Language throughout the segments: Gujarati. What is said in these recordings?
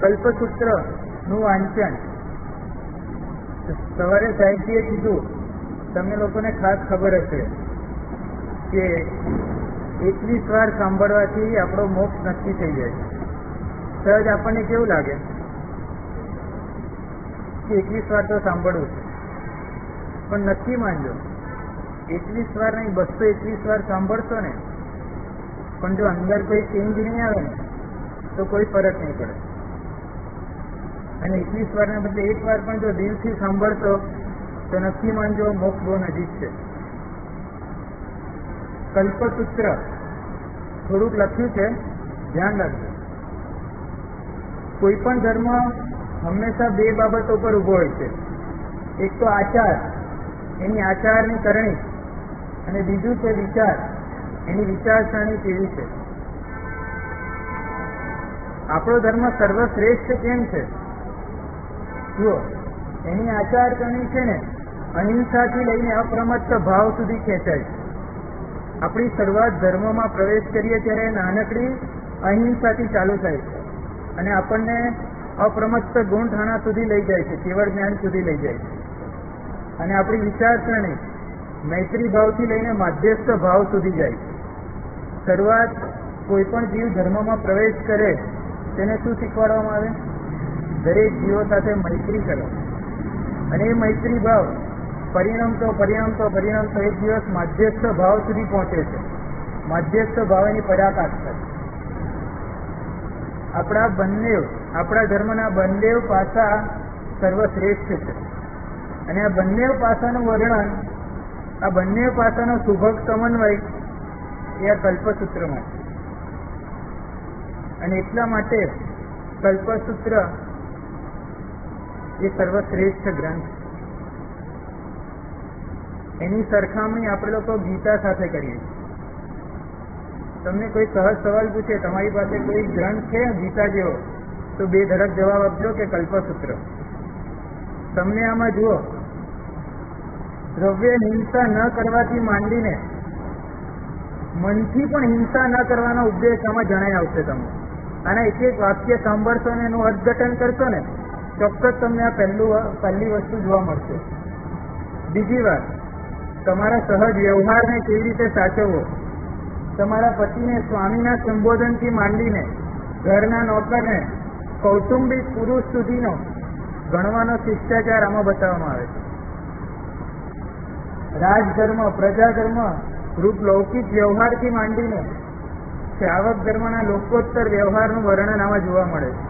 કલ્પસૂત્રનું વાંચન સવારે સાહેબજીએ કીધું, તમને લોકોને ખાસ ખબર હશે કે 21 વાર સાંભળવાથી આપણો મોક્ષ નક્કી થઈ જાય. સહજ આપણને કેવું લાગે કે 21 વાર તો સાંભળવું છે, પણ નક્કી માનજો 21 વાર નહીં 221 વાર સાંભળશો ને, પણ જો અંદર કોઈ ચેન્જ નહીં આવે ને તો કોઈ ફરક નહીં પડે. અને 21 વારના બદલે 1 વાર પણ જો દિલથી સાંભળશો તો નક્કી માનજો મોક્ષ બહુ નજીક છે. કલ્પસૂત્ર થોડુંક લખ્યું છે, ધ્યાન રાખજો. કોઈ પણ ધર્મ હંમેશા બે બાબતો પર ઉભો હોય છે. એક તો આચાર, એની આચારની કરણી, અને બીજું છે વિચાર, એની વિચારસરણી કેવી છે. આપણો ધર્મ સર્વશ્રેષ્ઠ કેમ છે? જુઓ, એની આચાર કરણી છે ને અહિંસાથી લઈને અપ્રમત્ત ભાવ સુધી ખેંચાય. આપણી શરૂઆત ધર્મમાં પ્રવેશ કરીએ ત્યારે નાનકડી અહિંસાથી ચાલુ થાય છે અને આપણને અપ્રમત્ત ગુણઠાણા સુધી લઈ જાય છે, કેવળ જ્ઞાન સુધી લઈ જાય છે. અને આપણી વિચારસરણી મૈત્રી ભાવથી લઈને માધ્યસ્થ ભાવ સુધી જાય છે. શરૂઆત કોઈ પણ જીવ ધર્મમાં પ્રવેશ કરે તેને શું શીખવાડવામાં આવે? દરેક જીવો સાથે મૈત્રી કરો. અને એ મૈત્રી ભાવ પરિણમતો એક દિવસ માધ્યસ્થ ભાવ સુધી પહોંચે છે. માધ્યસ્થ ભાવ એની પરાકાષ્ઠા છે. આપણા ધર્મના બંને પાસા સર્વશ્રેષ્ઠ છે. અને આ બંને પાસાનું વર્ણન, આ બંને પાસાનો સુભગ સમન્વય એ આ કલ્પસૂત્રમાં છે. અને એટલા માટે કલ્પસૂત્ર એ સર્વશ્રેષ્ઠ ગ્રંથ. એની સરખામણી આપણે લોકો ગીતા સાથે કરીએ. તમને કોઈ સહજ સવાલ પૂછે તમારી પાસે કોઈ ગ્રંથ છે ગીતા જેવો, તો બે ધડક જવાબ આપજો કે કલ્પસૂત્ર. તમને આમાં જુઓ, દ્રવ્ય હિંસા ન કરવાથી માંડીને મનથી પણ હિંસા ન કરવાનો ઉપદેશ આમાં જણાઈ આવશે. તમને આના એક એક વાક્ય સાંભળશો ને એનું અર્થઘટન કરશો ને ચોક્કસ તમને આ પહેલી વસ્તુ જોવા મળશે. બીજી વાત, તમારા સહજ વ્યવહારને કેવી રીતે સાચવવો, તમારા પતિને સ્વામીના સંબોધનથી માંડીને ઘરના નોકરને કૌટુંબિક પુરુષ સુધીનો ગણવાનો શિષ્ટાચાર આમાં બતાવવામાં આવે છે. રાજધર્મ, પ્રજાધર્મ, રૂપ લૌકિક વ્યવહારથી માંડીને શ્રાવક ધર્મના લોકોત્તર વ્યવહારનું વર્ણન આમાં જોવા મળે છે.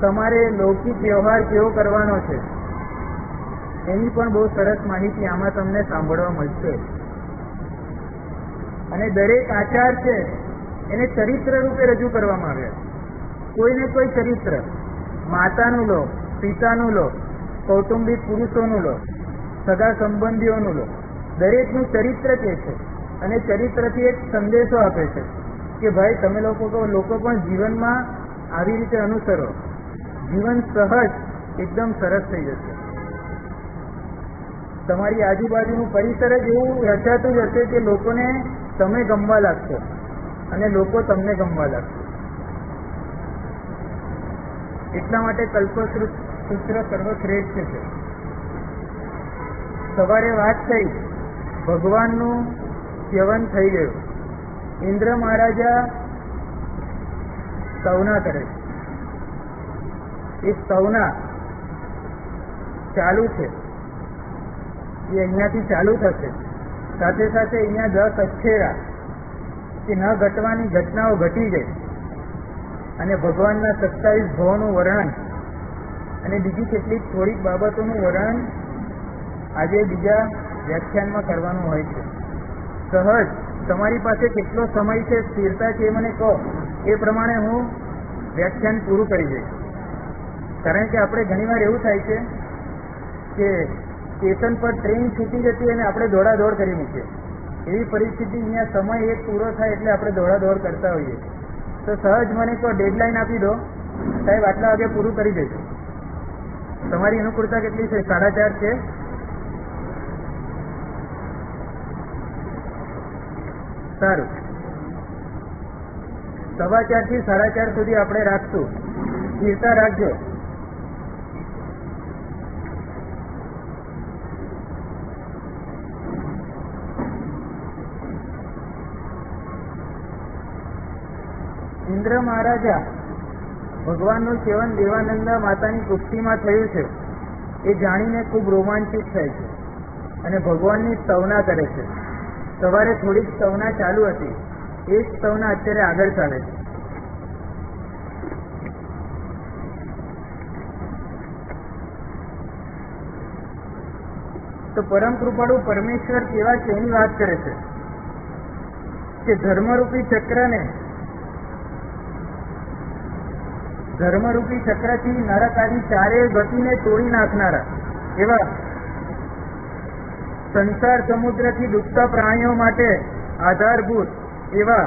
તમારે લૌકિક વ્યવહાર કેવો કરવાનો છે એની પણ બહુ સરસ માહિતી આમાં તમને સાંભળવા મળશે. અને દરેક આચાર છે એને ચરિત્ર રૂપે રજૂ કરવામાં આવ્યા. કોઈને કોઈ ચરિત્ર, માતાનું લો, પિતાનું લો, કૌટુંબિક પુરુષોનું લો, સગા સંબંધીઓનું લો, દરેકનું ચરિત્ર કે છે. અને ચરિત્રથી એક સંદેશો આપે છે કે ભાઈ તમે લોકો પણ જીવનમાં આવી રીતે અનુસરો, જીવન સહજ એકદમ સરસ થઈ જશે. તમારી આજુબાજુનું પરિસર જ એવું રચાતું જ હશે કે લોકોને તમે ગમવા લાગશો અને લોકો તમને ગમવા લાગશે. એટલા માટે કલ્પસૂત્ર સર્વશ્રેષ્ઠ છે. સવારે વાત થઈ, ભગવાનનું સેવન થઈ ગયું. ઇન્દ્ર મહારાજા સ્તવના કરે છે. એ સ્તવના ચાલુ છે, એ અહીંયાથી ચાલુ થશે. સાથે સાથે અહીંયા 10 અક્ષેરા કે ન ઘટવાની ઘટનાઓ ઘટી ગઈ. અને ભગવાનના 27 ભવોનું વર્ણન અને બીજી કેટલીક થોડીક બાબતોનું વર્ણન આજે બીજા વ્યાખ્યાનમાં કરવાનું હોય છે. સહજ તમારી પાસે કેટલો સમય છે, સ્થિરતા છે, મને કહો, એ પ્રમાણે હું વ્યાખ્યાન પૂરું કરી દઈશ. કારણ કે આપણે ઘણીવાર એવું થાય છે કે સ્ટેશન પર ટ્રેન છૂટી જતી અને આપણે દોડાદોડ કરી મૂકીએ. એવી પરિસ્થિતિ અહીંયા સમય એક પૂરો થાય એટલે આપણે દોડાદોડ કરતા હોઈએ. તો સહજ મને કહો, ડેડલાઈન આપી દો, સાહેબ આટલા વાગે પૂરું કરી દઈશું. તમારી અનુકૂળતા કેટલી છે? 4:30 છે? સારું. 4:15 થી 4:30 સુધી આપણે રાખશું. સ્થિરતા રાખજો. ઇન્દ્ર મહારાજા ભગવાનનું સેવન દેવાનંદ માતાની કુક્ષીમાં થયું છે એ જાણીને ખૂબ રોમાંચિત થાય છે અને ભગવાનની સ્તવના કરે છે. સવારે થોડીક સ્તવના ચાલુ હતી, એ જ સ્તવના અત્યારે આગળ ચાલે છે. તો પરમ કૃપાળુ પરમેશ્વર કેવા છે એની વાત કરે છે કે ધર્મરૂપી ચક્રથી નરક આદિ ચારે ગતિને તોડી નાખનારા એવા સંસાર સમુદ્રથી ડૂબતા પ્રાણીઓ માટે આધારભૂત એવા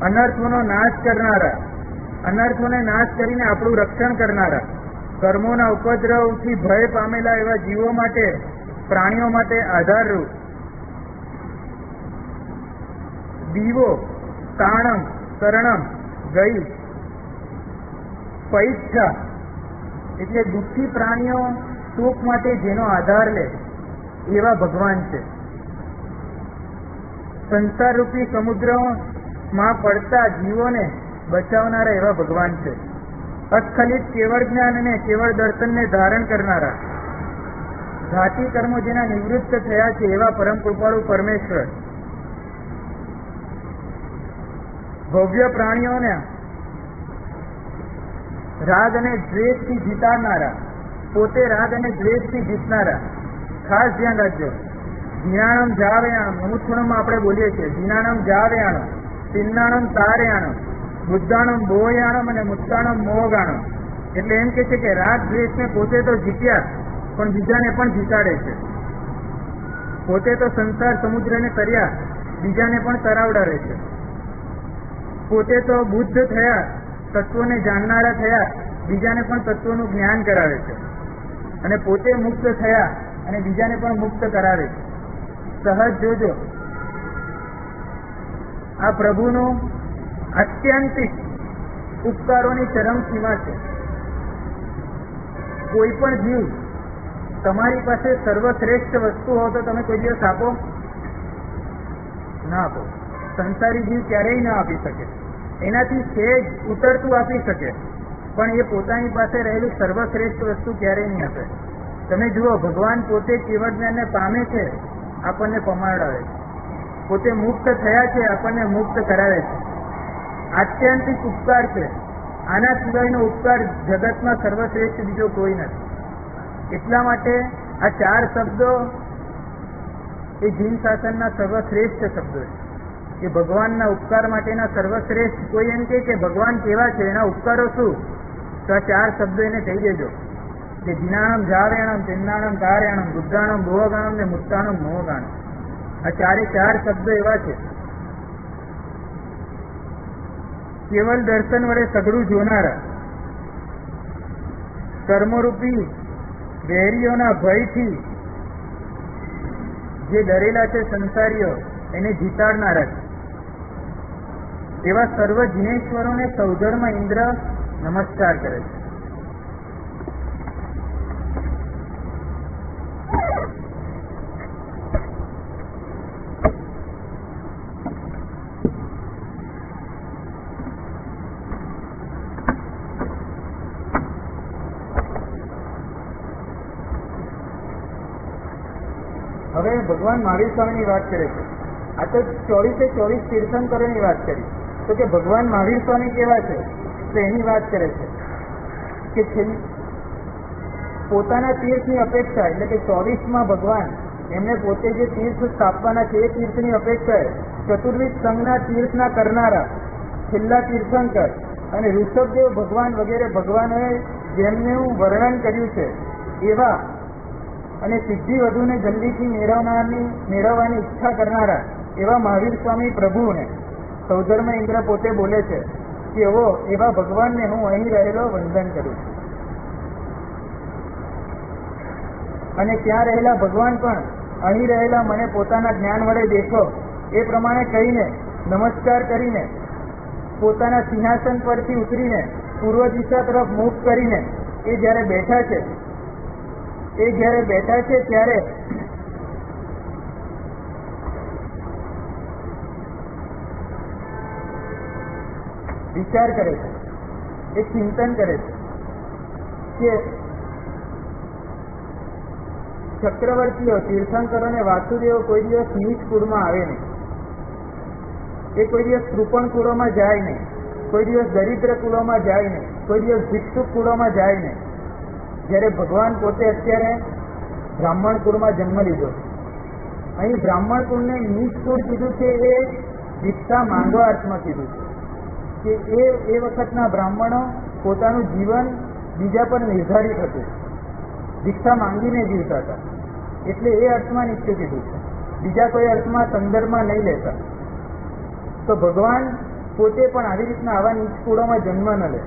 અનર્થોનો નાશ કરનારા, અનર્થોને નાશ કરીને આપણું રક્ષણ કરનારા, કર્મોના ઉપદ્રવથી ભય પામેલા એવા જીવો માટે, પ્રાણીઓ માટે આધારરૂપ દીવો, તાણમ, શરણમ, ગઈ, પૈચ્છા એટલે દુઃખી પ્રાણીઓ સુખ માટે જેનો આધાર લે એવા ભગવાન છે. સંસાર રૂપી સમુદ્રમાં પડતા જીવોને બચાવનારા એવા ભગવાન છે. અસ્ખલિત કેવળ જ્ઞાન અને કેવળ દર્શનને ધારણ કરનારા, ઘાતી કર્મો જેના નિવૃત્ત થયા છે એવા પરમ કૃપાળુ પરમેશ્વર. ભવ્ય પ્રાણીઓને રાગ અને દ્વેષથી જીતાડનારા, પોતે રાગ અને દ્વેષથી જીતનારા. ખાસ ધ્યાન રાખજો. ધીનાણમ જાવયાણમ, અમુથુણમાં આપણે બોલીએ છીએ ધીનાણમ જાવયાણમ, તિન્નાણમ તારયાણમ, બુદ્ધાણમ બોયાણમ અને મુત્તાણમ મોગાણમ. એટલે એમ કે છે કે રાગ દ્વેષને પોતે તો જીત્યા પણ બીજાને પણ જીતાડે છે. પોતે તો સંસાર સમુદ્રને તર્યા, બીજાને પણ તરાવડાવે છે. પોતે તો બુદ્ધ થયા, તત્વોને જાણનારા થયા, બીજાને પણ તત્વોનું જ્ઞાન કરાવે છે. અને પોતે મુક્ત થયા અને બીજાને પણ મુક્ત કરાવે છે. સહજ જોજો, આ પ્રભુનું આત્યંતિક ઉપકારોની ચરમ સીમા છે. કોઈ પણ જીવ, તમારી પાસે સર્વશ્રેષ્ઠ વસ્તુ હોય તો તમે કોઈ દિવસ આપો? ના આપો. સંસારી જીવ ક્યારેય ના આપી શકે. એનાથી સહેજ ઉતરતું આપી શકે, પણ એ પોતાની પાસે રહેલી સર્વશ્રેષ્ઠ વસ્તુ ક્યારેય નહીં આપે. તમે જુઓ, ભગવાન પોતે કેવળ જ્ઞાનને પામે છે, આપણને પમાડાવે છે. પોતે મુક્ત થયા છે, આપણને મુક્ત કરાવે છે. આત્યંતિક ઉપકાર છે. આના સિવાયનો ઉપકાર જગતમાં સર્વશ્રેષ્ઠ બીજો કોઈ નથી. એટલા માટે આ 4 શબ્દો એ જીન શાસનના સર્વશ્રેષ્ઠ શબ્દો છે. કે ભગવાનના ઉપકાર માટેના સર્વશ્રેષ્ઠ. કોઈ એમ કે ભગવાન કેવા છે, એના ઉપકારો શું, તો આ 4 શબ્દો એને કહી દેજો કે જીનાણમ જાવયાણમ, તિન્નાણમ તારયાણમ, બુદ્ધાણમ ભોગાણમ ને મુત્તાણમ મોગાણમ. આ 4 શબ્દો એવા છે. કેવલ દર્શન વડે સઘળું જોનારા, કર્મરૂપી વહેરીઓના ભયથી જે ડરેલા છે સંસારીઓ, એને જીતાડનારા છે. એવા સર્વ જીનેશ્વરોને સૌધર્મ ઇન્દ્ર નમસ્કાર કરે છે. હવે ભગવાન મહાવીર સ્વામીની વાત કરે છે. આ તો 24 તીર્થંકરોની વાત કરી. તો કે ભગવાન મહાવીર સ્વામી કેવા છે, તો એની વાત કરે છે કે પોતાના તીર્થની અપેક્ષા, એટલે કે 24માં ભગવાન એમને પોતે જે તીર્થ સ્થાપવાના છે એ તીર્થની અપેક્ષાએ ચતુર્વિધ સંઘના તીર્થના કરનારા છેલ્લા તીર્થંકર અને ઋષભદેવ ભગવાન વગેરે ભગવાનોએ જેમનું વર્ણન કર્યું છે એવા અને સિદ્ધિ વધુને જલ્દીથી મેળવવાની ઈચ્છા કરનારા એવા મહાવીર સ્વામી પ્રભુને સૌધર્મ ઇન્દ્ર પોતે બોલે છે કે એવા ભગવાનને હું અહીં રહેલો વંદન કરું છું. અને ત્યાં રહેલા ભગવાન પણ અહીં રહેલા મને પોતાના જ્ઞાન વડે દેખો એ પ્રમાણે કહીને નમસ્કાર કરીને પોતાના સિંહાસન પરથી ઉતરીને પૂર્વ દિશા તરફ મુખ કરીને એ જ્યારે બેઠા છે ત્યારે વિચાર કરે છે, એ ચિંતન કરે છે કે ચક્રવર્તીઓ, તીર્થંકરો ને વાસુદેવ કોઈ દિવસ નીચ કુળમાં આવે નહીં, એ કોઈ દિવસ કૃપણ કુળોમાં જાય નહીં, કોઈ દિવસ દરિદ્ર કુળોમાં જાય નહીં, કોઈ દિવસ ભિક્ષુક કુળોમાં જાય નહીં. જ્યારે ભગવાન પોતે અત્યારે બ્રાહ્મણ કુળમાં જન્મ લીધો, અહીં બ્રાહ્મણ કુળને નીચ કુળ કીધું છે એ ભિક્ષા માંગવા અર્થમાં કીધું છે કે એ વખતના બ્રાહ્મણો પોતાનું જીવન બીજા પર નિર્ધારિત હતું, ભિક્ષા માંગીને જીવતા હતા, એટલે એ અર્થમાં નીચું કીધું છે, બીજા કોઈ અર્થમાં સંદર્ભમાં નહીં લેતા. તો ભગવાન પોતે પણ આવી રીતના આવા નીચ કુળોમાં જન્મ ન લે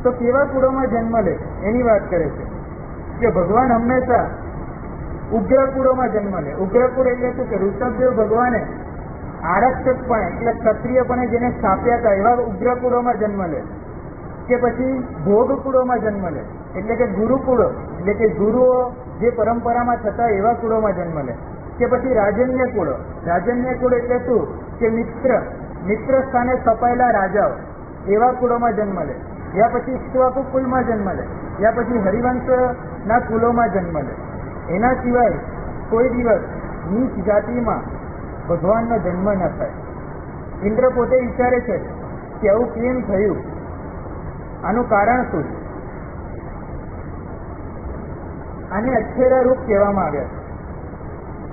તો કેવા કુળોમાં જન્મ લે એની વાત કરે છે કે ભગવાન હંમેશા ઉગ્ર કુળોમાં જન્મ લે. ઉગ્ર કુળ એટલે શું કે ઋષભદેવ ભગવાને આરક્ષકપણે એટલે ક્ષત્રિયપણે જેને સ્થાપ્યા હતા એવા ઉગ્ર કુળોમાં જન્મ લે, કે પછી ભોગ કુળોમાં જન્મ લે એટલે કે ગુરુકુળો એટલે કે ગુરુઓ જે પરંપરામાં થતા એવા કુળોમાં જન્મ લે, કે પછી રાજન્ય કુળો. રાજન્ય કુળ એટલે શું કે મિત્ર સ્થાને સ્થપાયેલા રાજાઓ એવા કુળોમાં જન્મ લે, યા પછી ઇક્ષ્વાકુ કુલમાં જન્મ લે, યા પછી હરિવંશના કુલોમાં જન્મ લે. એના સિવાય કોઈ દિવસ નીચ જાતિમાં ભગવાનનો જન્મ ન થાય. ઇન્દ્ર પોતે વિચારે છે કે આવું કેમ થયું, આનું કારણ શું? આને અચ્છેરા રૂપ કહેવામાં આવ્યા છે.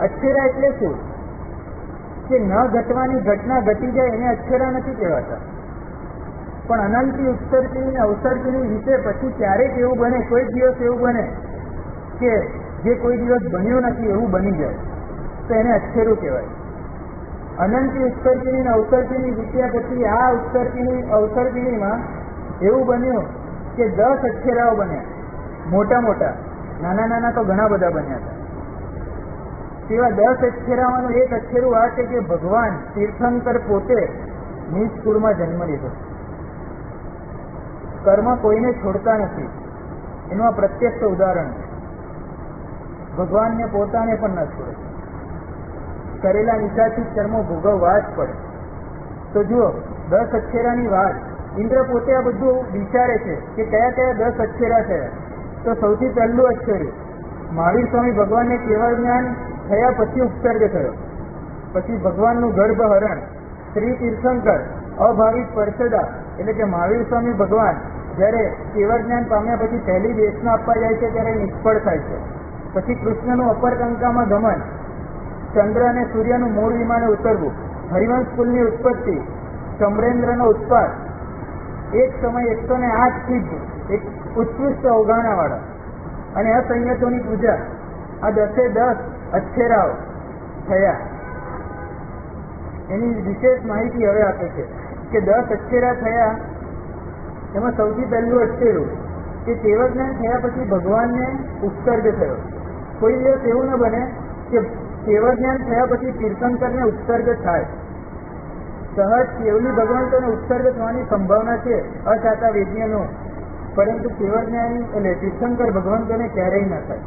અચ્છેરા એટલે શું કે ન ઘટવાની ઘટના ઘટી જાય એને અચ્છેરા નથી કહેવાતા, પણ અનંતી ઉત્સર્ગીની અવસર્ગીની વિશે પછી ક્યારેક એવું બને, કોઈ દિવસ એવું બને કે જે કોઈ દિવસ બન્યું નથી એવું બની જાય તો એને અચ્છેરું કહેવાય. અનંતી ઉત્સર્ગીની અવસર્ગીની વિદ્યા પછી આ ઉત્સર્ગીની અવસર્ગીનીમાં એવું બન્યું કે 10 અચ્છેરાઓ બન્યા, મોટા મોટા, નાના નાના તો ઘણા બધા બન્યા હતા. તેવા 10 અચ્છેરાઓનું એક અચ્છેરું આ છે કે ભગવાન તીર્થંકર પોતે નીચ કુળમાં જન્મ લીધો. કર્મ કોઈને છોડતા નથી એનું આ પ્રત્યક્ષ ઉદાહરણ છે. ભગવાનને પોતાને પણ ન છોડે, કરેલા નિશાચિત કર્મો ભોગવવા જ પડે. તો જુઓ 10 અચ્છેરાની વાત, ઇન્દ્ર પોતે આ બધું વિચારે છે કે કયા કયા 10 અચ્છેરા થયા. તો સૌથી પહેલું અચ્છેરું મહાવીર સ્વામી ભગવાનને કેવળ જ્ઞાન થયા પછી ઉપસર્ગ થયો, પછી ભગવાનનું ગર્ભહરણ, શ્રી તીર્થંકર અભાવિત પરસદા એટલે કે મહાવીર સ્વામી ભગવાન જ્યારે કેવળ જ્ઞાન પામ્યા પછી પહેલી દેશના આપવા જાય છે ત્યારે નિષ્ફળ થાય છે. પછી કૃષ્ણનું અપરકંકામાં ગમન, ચંદ્ર અને સૂર્યનું મૂળ વિમાને ઉતરવું, હરિવંશ કુલની ઉત્પત્તિ, સમરેન્દ્રનો ઉત્પાદ, એક સમય 108 સિદ્ધ, એક ઉત્કૃષ્ટ અવગાહનાવાળા અને અસંયતોની પૂજા, આ 10 અચ્છેરાઓ થયા. એની વિશેષ માહિતી હવે આપે છે કે 10 અચ્છેરા થયા. એમાં સૌથી પહેલું અચ્છેરું કે કેવળજ્ઞાન થયા પછી ભગવાનને ઉપસર્ગ થયો. કોઈ દિવસ એવું ન બને કે કેવળજ્ઞાન થયા પછી તીર્થંકરને ઉપસર્ગ થાય. સહજ કેવલી ભગવંતોને ઉપસર્ગ થવાની સંભાવના છે અચાતા વેદ્યનો, પરંતુ કેવળજ્ઞાની એટલે તીર્થંકર ભગવંતોને ક્યારેય ન થાય.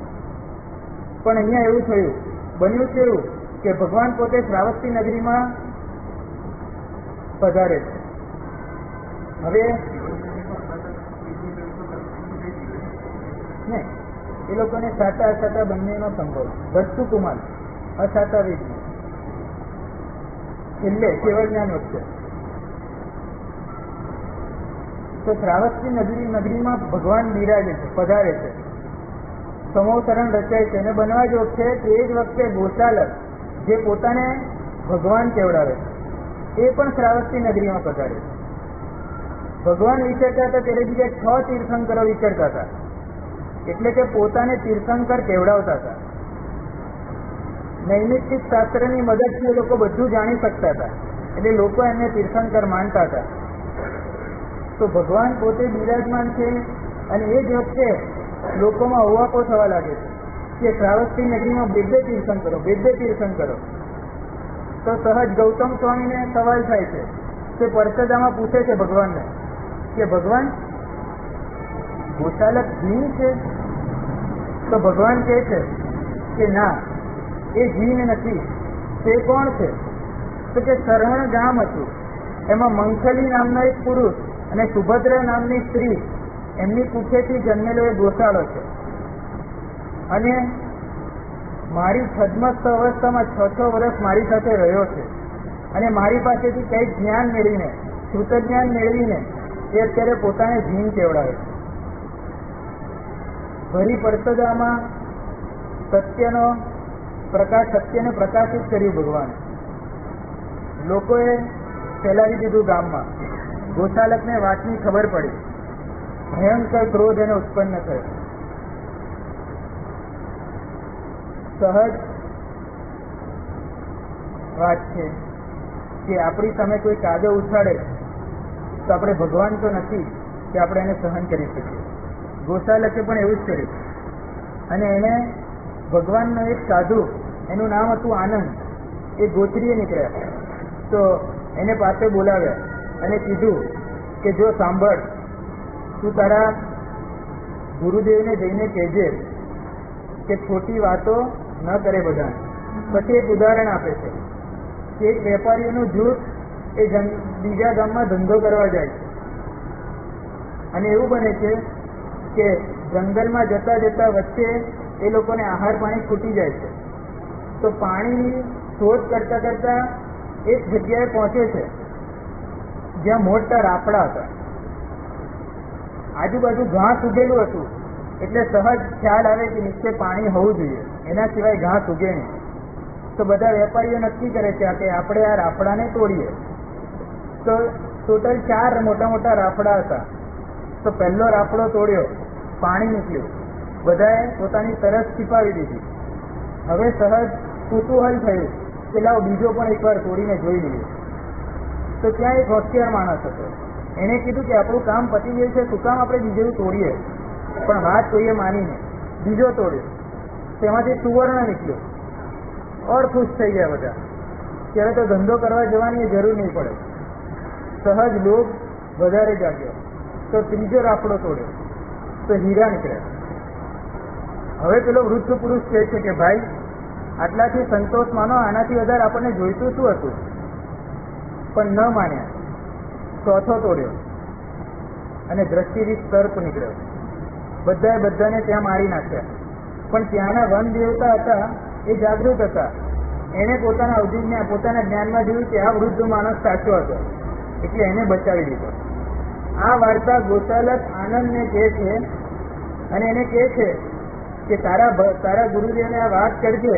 પણ અહીંયા એવું થયું, બન્યું છે એવું કે ભગવાન પોતે શ્રાવસ્તી નગરીમાં પધારે છે. હવે ને એ લોકોને સાતા અસાતા બંનેનો સંભવ, વસ્તુ કુમાર અસાતા વેદની એટલે કેવળ જ્ઞાન વચ્ચે. તો શ્રાવસ્તી નગરીમાં ભગવાન બિરાજે છે, પધારે છે, સમોસરણ રચાય છે અને બનવા જો છે કે એ જ વખતે ગોશાલક જે પોતાને ભગવાન કેવડાવે છે એ પણ શ્રાવસ્તી નગરીમાં પધારે છે. ભગવાન વિચરતા હતા ત્યારે બીજા 6 તીર્થંકરો વિચરતા હતા, એટલે કે પોતાને તીર્થંકર કેવડાવતા હતા. નૈમિત્તિક શાસ્ત્રની મદદથી એ લોકો બધું જાણી શકતા હતા, એટલે લોકો એમને તીર્થંકર માનતા હતા. તો ભગવાન પોતે બિરાજમાન છે અને એ જ વખતે લોકોમાં અવાકો થવા લાગે છે કે શ્રાવસ્તી નગરીમાં બે તીર્થંકરો. તો સહજ ગૌતમ સ્વામીને સવાલ થાય છે તે પરસદામાં પૂછે છે ભગવાનને કે ભગવાન ગોશાલક જીન છે? તો ભગવાન કહે છે કે ના, એ જીન નથી. તે કોણ છે? તો કે સરહણ ગામ હતું, એમાં મંખલી નામનો એક પુરુષ અને સુભદ્રા નામની સ્ત્રી, એમની કુખેથી જન્મેલો એ ગોશાળો છે. અને મારી છદ્મસ્થ અવસ્થામાં 6 વર્ષ મારી સાથે રહ્યો છે અને મારી પાસેથી કંઈક જ્ઞાન મેળવીને, શ્રુત જ્ઞાન મેળવીને એ અત્યારે પોતાને જીન કેવડાવે છે. ભરી પરસદામાં સત્યને પ્રકાશિત કર્યું ભગવાને. લોકોએ ફેલાવી દીધું ગામમાં. ગોશાલકને વાતની ખબર પડી. ભયંકર ક્રોધ એને ઉત્પન્ન થયો. સહજ વાત છે કે આપણી સામે કોઈ કાદવ ઉછાળે તો આપણે ભગવાન તો નથી કે આપણે એને સહન કરી શકીએ. ગોશાલકે પણ એવું જ કર્યું. અને એને ભગવાનનો એક સાધુ, એનું નામ હતું આનંદ, એ ગોત્રીએ નીકળ્યા. તો એને પાસે બોલાવ્યા અને કીધું કે જો સાંભળ, તું તારા ગુરુદેવને જઈને કહેજે કે ખોટી વાતો ન કરે બધાને. પછી એક ઉદાહરણ આપે છે કે એક વેપારીઓનું જૂથ એ બીજા ગામમાં ધંધો કરવા જાય છે અને એવું બને છે કે જંગલમાં જતા જતા વચ્ચે એ લોકોને આહાર પાણી ખૂટી જાય છે. તો પાણીની શોધ કરતા કરતા એક જગ્યાએ પહોંચે છે જ્યાં મોટા રાફડા હતા. આજુબાજુ ઘાસ ઉગેલું હતું એટલે સહજ ખ્યાલ આવે કે નીચે પાણી હોવું જોઈએ, એના સિવાય ઘાસ ઉગે નહીં. તો બધા વેપારીઓ નક્કી કરે છે કે આપણે આ રાફડાને તોડીએ. તો ટોટલ 4 મોટા મોટા રાફડા હતા. તો પહેલો રાફડો તોડ્યો, પાણી નીકળ્યું, બધાએ પોતાની તરસ છીપાવી દીધી. હવે સહજ કુતૂહલ થયું કે લાવ બીજો પણ એકવાર તોડીને જોઈ લઈએ. તો ત્યાં એક હોશિયાર માણસ હતો. એને કીધું કે આપણું કામ પતી ગયું છે, શું કામ આપણે બીજું તોડીએ? પણ વાત કોઈએ માનીને બીજો તોડ્યો, તેમાંથી સુવર્ણ નીકળ્યો. ઓર ખુશ થઈ ગયા બધા કે હવે તો ધંધો કરવા જવાની જરૂર નહીં પડે. સહજ લોભ વધારે જાગ્યો. તો ત્રીજો રાફડો તોડ્યો તો હીરા નીકળ્યા. હવે પેલો વૃદ્ધ પુરુષ કહે છે કે ભાઈ, આટલાથી સંતોષ માનો, આનાથી વધારે આપણને જોઈતું શું હતું? પણ ન માન્યા. ચોથો તોડ્યો અને દ્રષ્ટિરીત સર્પ નીકળ્યો. બધાને ત્યાં મારી નાખ્યા. પણ ત્યાંના વન દેવતા હતા, એ જાગૃત હતા. એને પોતાના અવધિજ્ઞાન, પોતાના જ્ઞાનમાં જોયું કે આ વૃદ્ધ માણસ સાચો હતો, એટલે એને બચાવી દીધો. આ વાર્તા ગોશાલક આનંદને કહે છે અને એને કહે છે કે તારા ગુરુદેવને આ વાત કરજે,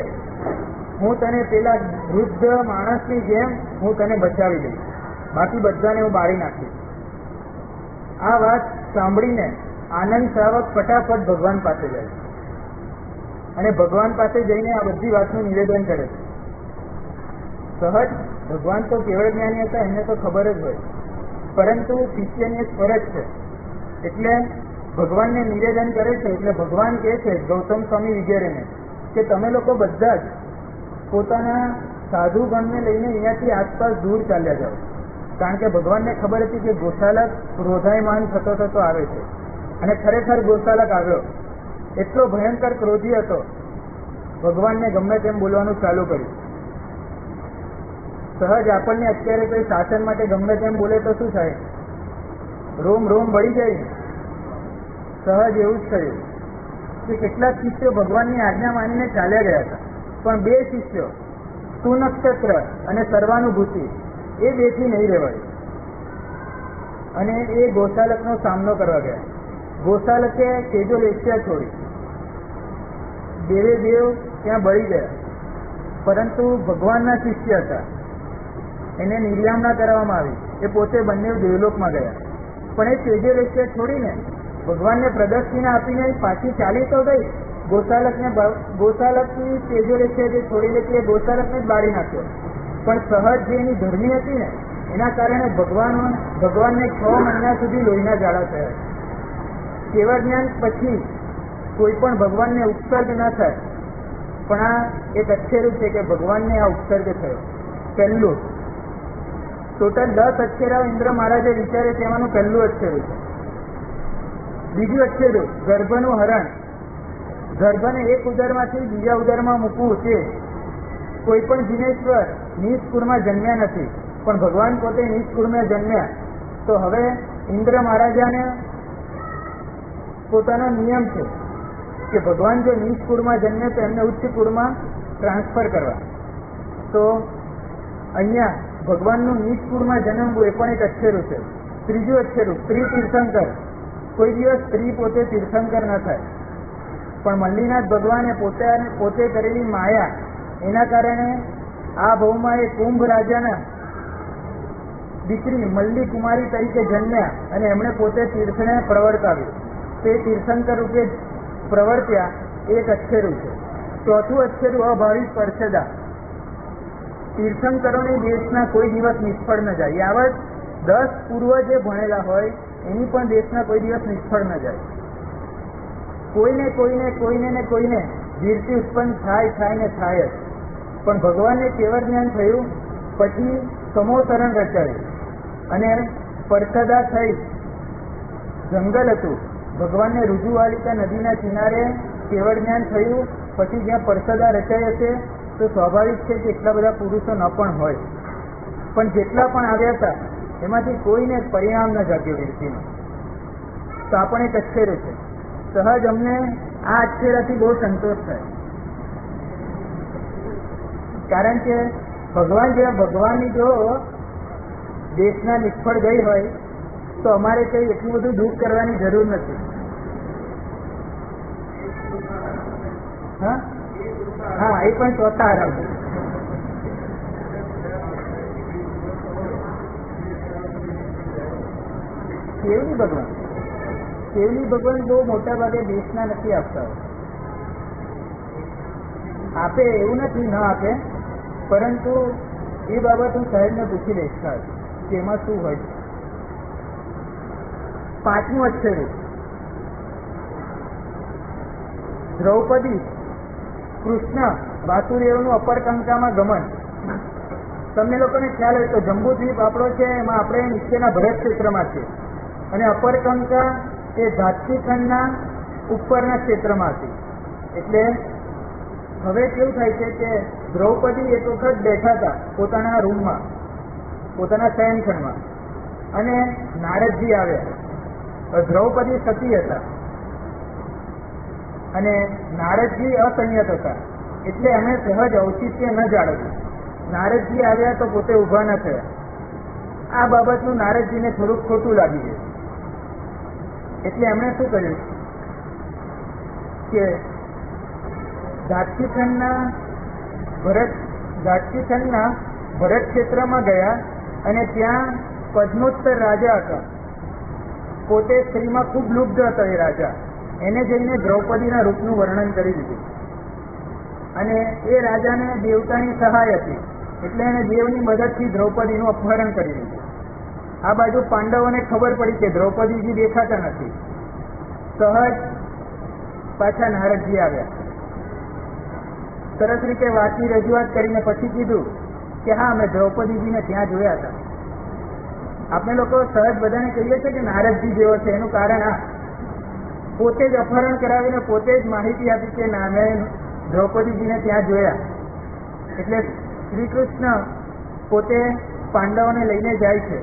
હું તને પેલા વૃદ્ધ માણસની જેમ હું તને બચાવી દઈશ, બાકી બધાને હું બાળી નાખીશ. આ વાત સાંભળીને આનંદ શ્રાવક ફટાફટ ભગવાન પાસે જાય અને ભગવાન પાસે જઈને આ બધી વાતનું નિવેદન કરે છે. સહજ ભગવાન તો કેવળ જ્ઞાની હતા, એમને તો ખબર જ હોય, પરંતુ શિષ્યની એક ફરજ છે એટલે ભગવાનને નિવેદન કરે છે. એટલે ભગવાન કહે છે ગૌતમ સ્વામી વગેરેને કે તમે લોકો બધા જ પોતાના સાધુગણને લઈને અહીંયાથી આસપાસ દૂર ચાલ્યા જાઓ. કારણ કે ભગવાનને ખબર હતી કે ગોશાલક ક્રોધાયમાન થતો થતો આવે છે. અને ખરેખર ગોશાલક આવ્યો, એટલો ભયંકર ક્રોધી હતો, ભગવાનને ગમે તેમ બોલવાનું ચાલુ કર્યું. સહજ આપણને અત્યારે કોઈ શાસન માટે ગમે તેમ બોલે તો શું થાય? રોમ રોમ બળી જાય. સહજ એવું જ થયું કે કેટલાક શિષ્યો ભગવાનની આજ્ઞા માનીને ચાલ્યા ગયા હતા, પણ 2 શિષ્યો સુનક્ષત્ર અને સર્વાનુભૂતિ, એ 2થી નહીં રહેવાય અને એ ગોશાલકનો સામનો કરવા ગયા. ગોશાલકે તેજો લેસ્યા છોડી, દેવ ત્યાં બળી ગયા. પરંતુ ભગવાનના શિષ્ય હતા, એને નિર્યામના કરવામાં આવી. એ પોતે બંને દેવલોકમાં ગયા. પણ એ તેજો લેસ્યા છોડીને ભગવાનને પ્રદક્ષિણા આપીને પાછી ચાલી તો ગઈ. ગોશાલકની તેજો લેસ્યા જે છોડી લેતી એ ગોશાલકને જ બાળી નાખ્યો. પણ સહજ જે એની ધર્મી હતી ને, એના કારણે ભગવાનને 6 મહિના સુધી લોહીના ઝાડા થયા. કેવળ જ્ઞાન પછી કોઈ પણ ભગવાનને ઉપસર્ગ ન થાય, પણ આ એક અક્ષરું છે કે ભગવાનને આ ઉપસર્ગ થયો. પહેલું ટોટલ 10 અક્ષરાઓ ઇન્દ્ર મહારાજે વિચારે તેમાંનું પહેલું અક્ષરું છે. બીજું અક્ષરું ગર્ભનું હરણ. ગર્ભને એક ઉદરમાંથી બીજા ઉદરમાં મૂકવું તે કોઈ પણ જીનેશ્વર નીચ કુળમાં જન્મ્યા નથી, પણ ભગવાન પોતે નીચ કુળમાં જન્મ્યા. તો હવે ઇન્દ્ર મહારાજાને પોતાનો નિયમ છે કે ભગવાન જો નીચ કુળમાં જન્મે તો એમને ઉચ્ચ કુળમાં ટ્રાન્સફર કરવા. તો અહીંયા ભગવાનનું નીચ કુળમાં જન્મવું એ પણ એક અક્ષરું છે. ત્રીજું અક્ષરું સ્ત્રી તીર્થંકર. કોઈ દિવસ સ્ત્રી પોતે તીર્થંકર ન થાય, પણ મલ્લીનાથ ભગવાને પોતે કરેલી માયા એના કારણે આ ભવમાં એ કુંભ રાજાના દીકરી મલ્લી કુમારી તરીકે જન્મ્યા અને એમણે પોતે તીર્થને પ્રવર્તાવ્યું. તે તીર્થંકર રૂપે પ્રવર્ત્યા. એક અક્ષરું છે. ચોથું અક્ષરું અભાવી સ્પર્શદા. તીર્થંકરોની દેશના કોઈ દિવસ નિષ્ફળ ન જાય. યાવત 10 પૂર્વ જે ભણેલા હોય એની પણ દેશના કોઈ દિવસ નિષ્ફળ ન જાય. કોઈને વીરથી ઉત્પન્ન થાય ને થાય જ. પણ ભગવાનને કેવળ જ્ઞાન થયું પછી સમોસરણ રચાયું અને પરસદા થઈ. જંગલ હતું, ભગવાનને ઋજુવાલિકા નદીના કિનારે કેવળ જ્ઞાન થયું. પછી જ્યાં પરસદા રચાઈ હશે તો સ્વાભાવિક છે કે એટલા બધા પુરુષો ન પણ હોય, પણ જેટલા પણ આવ્યા હતા એમાંથી કોઈને પરિણામ ન જાગ્યું વીરતીનું. તો આ પણ એક અક્ષરું છે. સહજ અમને આ અક્ષરાથી બહુ સંતોષ થાય, કારણ કે ભગવાનની જો દેશના નિષ્ફળ ગઈ હોય તો અમારે કંઈ એટલું બધું દુઃખ કરવાની જરૂર નથી. હા, એ પણ ચોથા આરામ. કેવલી ભગવાન બહુ મોટા ભાગે દેશના નથી આપતા. આપે એવું નથી, ન આપે, પરંતુ એ બાબત હું સાહેબને પૂછી લઈશ કે એમાં શું હોય. પાંચમું અક્ષરું દ્રૌપદી કૃષ્ણ વાસુદેવનું અપરકંકામાં ગમન. તમને લોકોને ખ્યાલ હોય તો જંબુદ્વીપ આપણો છે, એમાં આપણે નીચેના ભરત ક્ષેત્રમાં છે અને અપરકંકા એ ઝાંસીખંડના ઉપરના ક્ષેત્રમાં હતી. એટલે હવે કેવું થાય છે કે દ્રૌપદી એક વખત બેઠા હતા પોતાના રૂમમાં, પોતાના શયનખંડમાં, અને નારદજી આવ્યા. દ્રૌપદી સતી હતા અને નારદજી અસંયત હતા, એટલે એમણે સહજ ઔચિત્ય ન જાળવ્યું. નારદજી આવ્યા તો પોતે ઊભા ન થયા. આ બાબતનું નારદજીને થોડુંક ખોટું લાગી ગયું. એટલે એમણે શું કર્યું કે ઝાંસીખંડના ભરત ક્ષેત્રમાં ગયા અને ત્યાં પદ્મોત્તર રાજા હતા. પોતે સ્ત્રીમાં ખૂબ લુબ્ધ હતો એ રાજા. એને જઈને દ્રૌપદીના રૂપનું વર્ણન કરી દીધું અને એ રાજાને દેવતાની સહાય હતી, એટલે એને દેવની મદદથી દ્રૌપદીનું અપહરણ કરી દીધું. આ બાજુ પાંડવોને ખબર પડી કે દ્રૌપદીજી દેખાતા નથી. સહજ પાછા નારદજી આવ્યા. સરસ રીતે વાતની રજૂઆત કરીને પછી કીધું કે હા, અમે દ્રૌપદીજીને ત્યાં જોયા હતા. આપણે લોકો સહજ બધાને કહીએ છીએ કે નારદજી જેવો છે. એનું કારણ આ, પોતે જ અપહરણ કરાવીને પોતે જ માહિતી આપી કે ના, મેં દ્રૌપદીજીને ત્યાં જોયા. એટલે શ્રી કૃષ્ણ પોતે પાંડવોને લઈને જાય છે.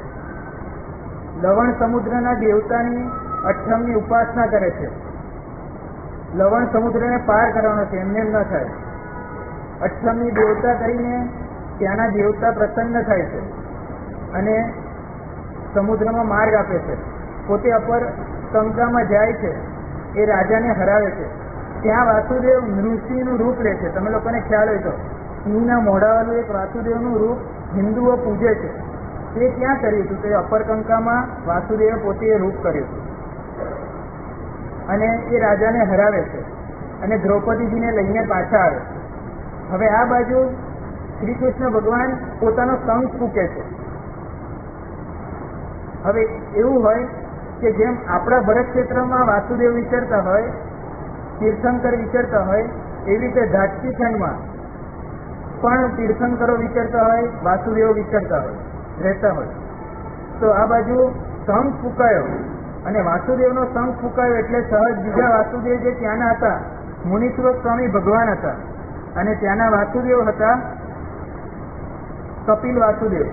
લવણ સમુદ્રના દેવતાની અઠમની ઉપાસના કરે છે. લવણ સમુદ્રને પાર કરવાનો છે, એમને એમ ન થાય. અઠમની દેવતા કરીને ત્યાંના દેવતા પ્રસન્ન થાય છે અને સમુદ્રમાં માર્ગ આપે છે. પોતે અપર કંકામાં જાય છે, એ રાજાને હરાવે છે. ત્યાં વાસુદેવ નૃસિંહનું રૂપ લે છે. તમે લોકોને ખ્યાલ હોય તો સિંહના મોઢાવાળું એક વાસુદેવનું રૂપ હિન્દુઓ પૂજે છે. તે ક્યાં કર્યું હતું? તે અપરકંકામાં વાસુદેવે પોતે એ રૂપ કર્યું હતું અને એ રાજાને હરાવે છે અને દ્રૌપદીજીને લઈને પાછા આવે. હવે આ બાજુ શ્રી કૃષ્ણ ભગવાન પોતાનો શંખ ફૂંકે છે. હવે એવું હોય કે જેમ આપણા ભરત ક્ષેત્રમાં વાસુદેવ વિચરતા હોય, તીર્થંકર વિચરતા હોય, એવી રીતે ઝાંસીખંડમાં પણ તીર્થંકરો વિચરતા હોય, વાસુદેવ વિચરતા હોય. રહેતા હોય. તો આ બાજુ શંખ ફૂંકાયો અને વાસુદેવનો શંખ ફૂંકાયો એટલે સહજ બીજા વાસુદેવ જે ત્યાંના હતા, મુનિસુરત સ્વામી ભગવાન હતા, અને ત્યાંના વાસુદેવ હતા કપિલ વાસુદેવ.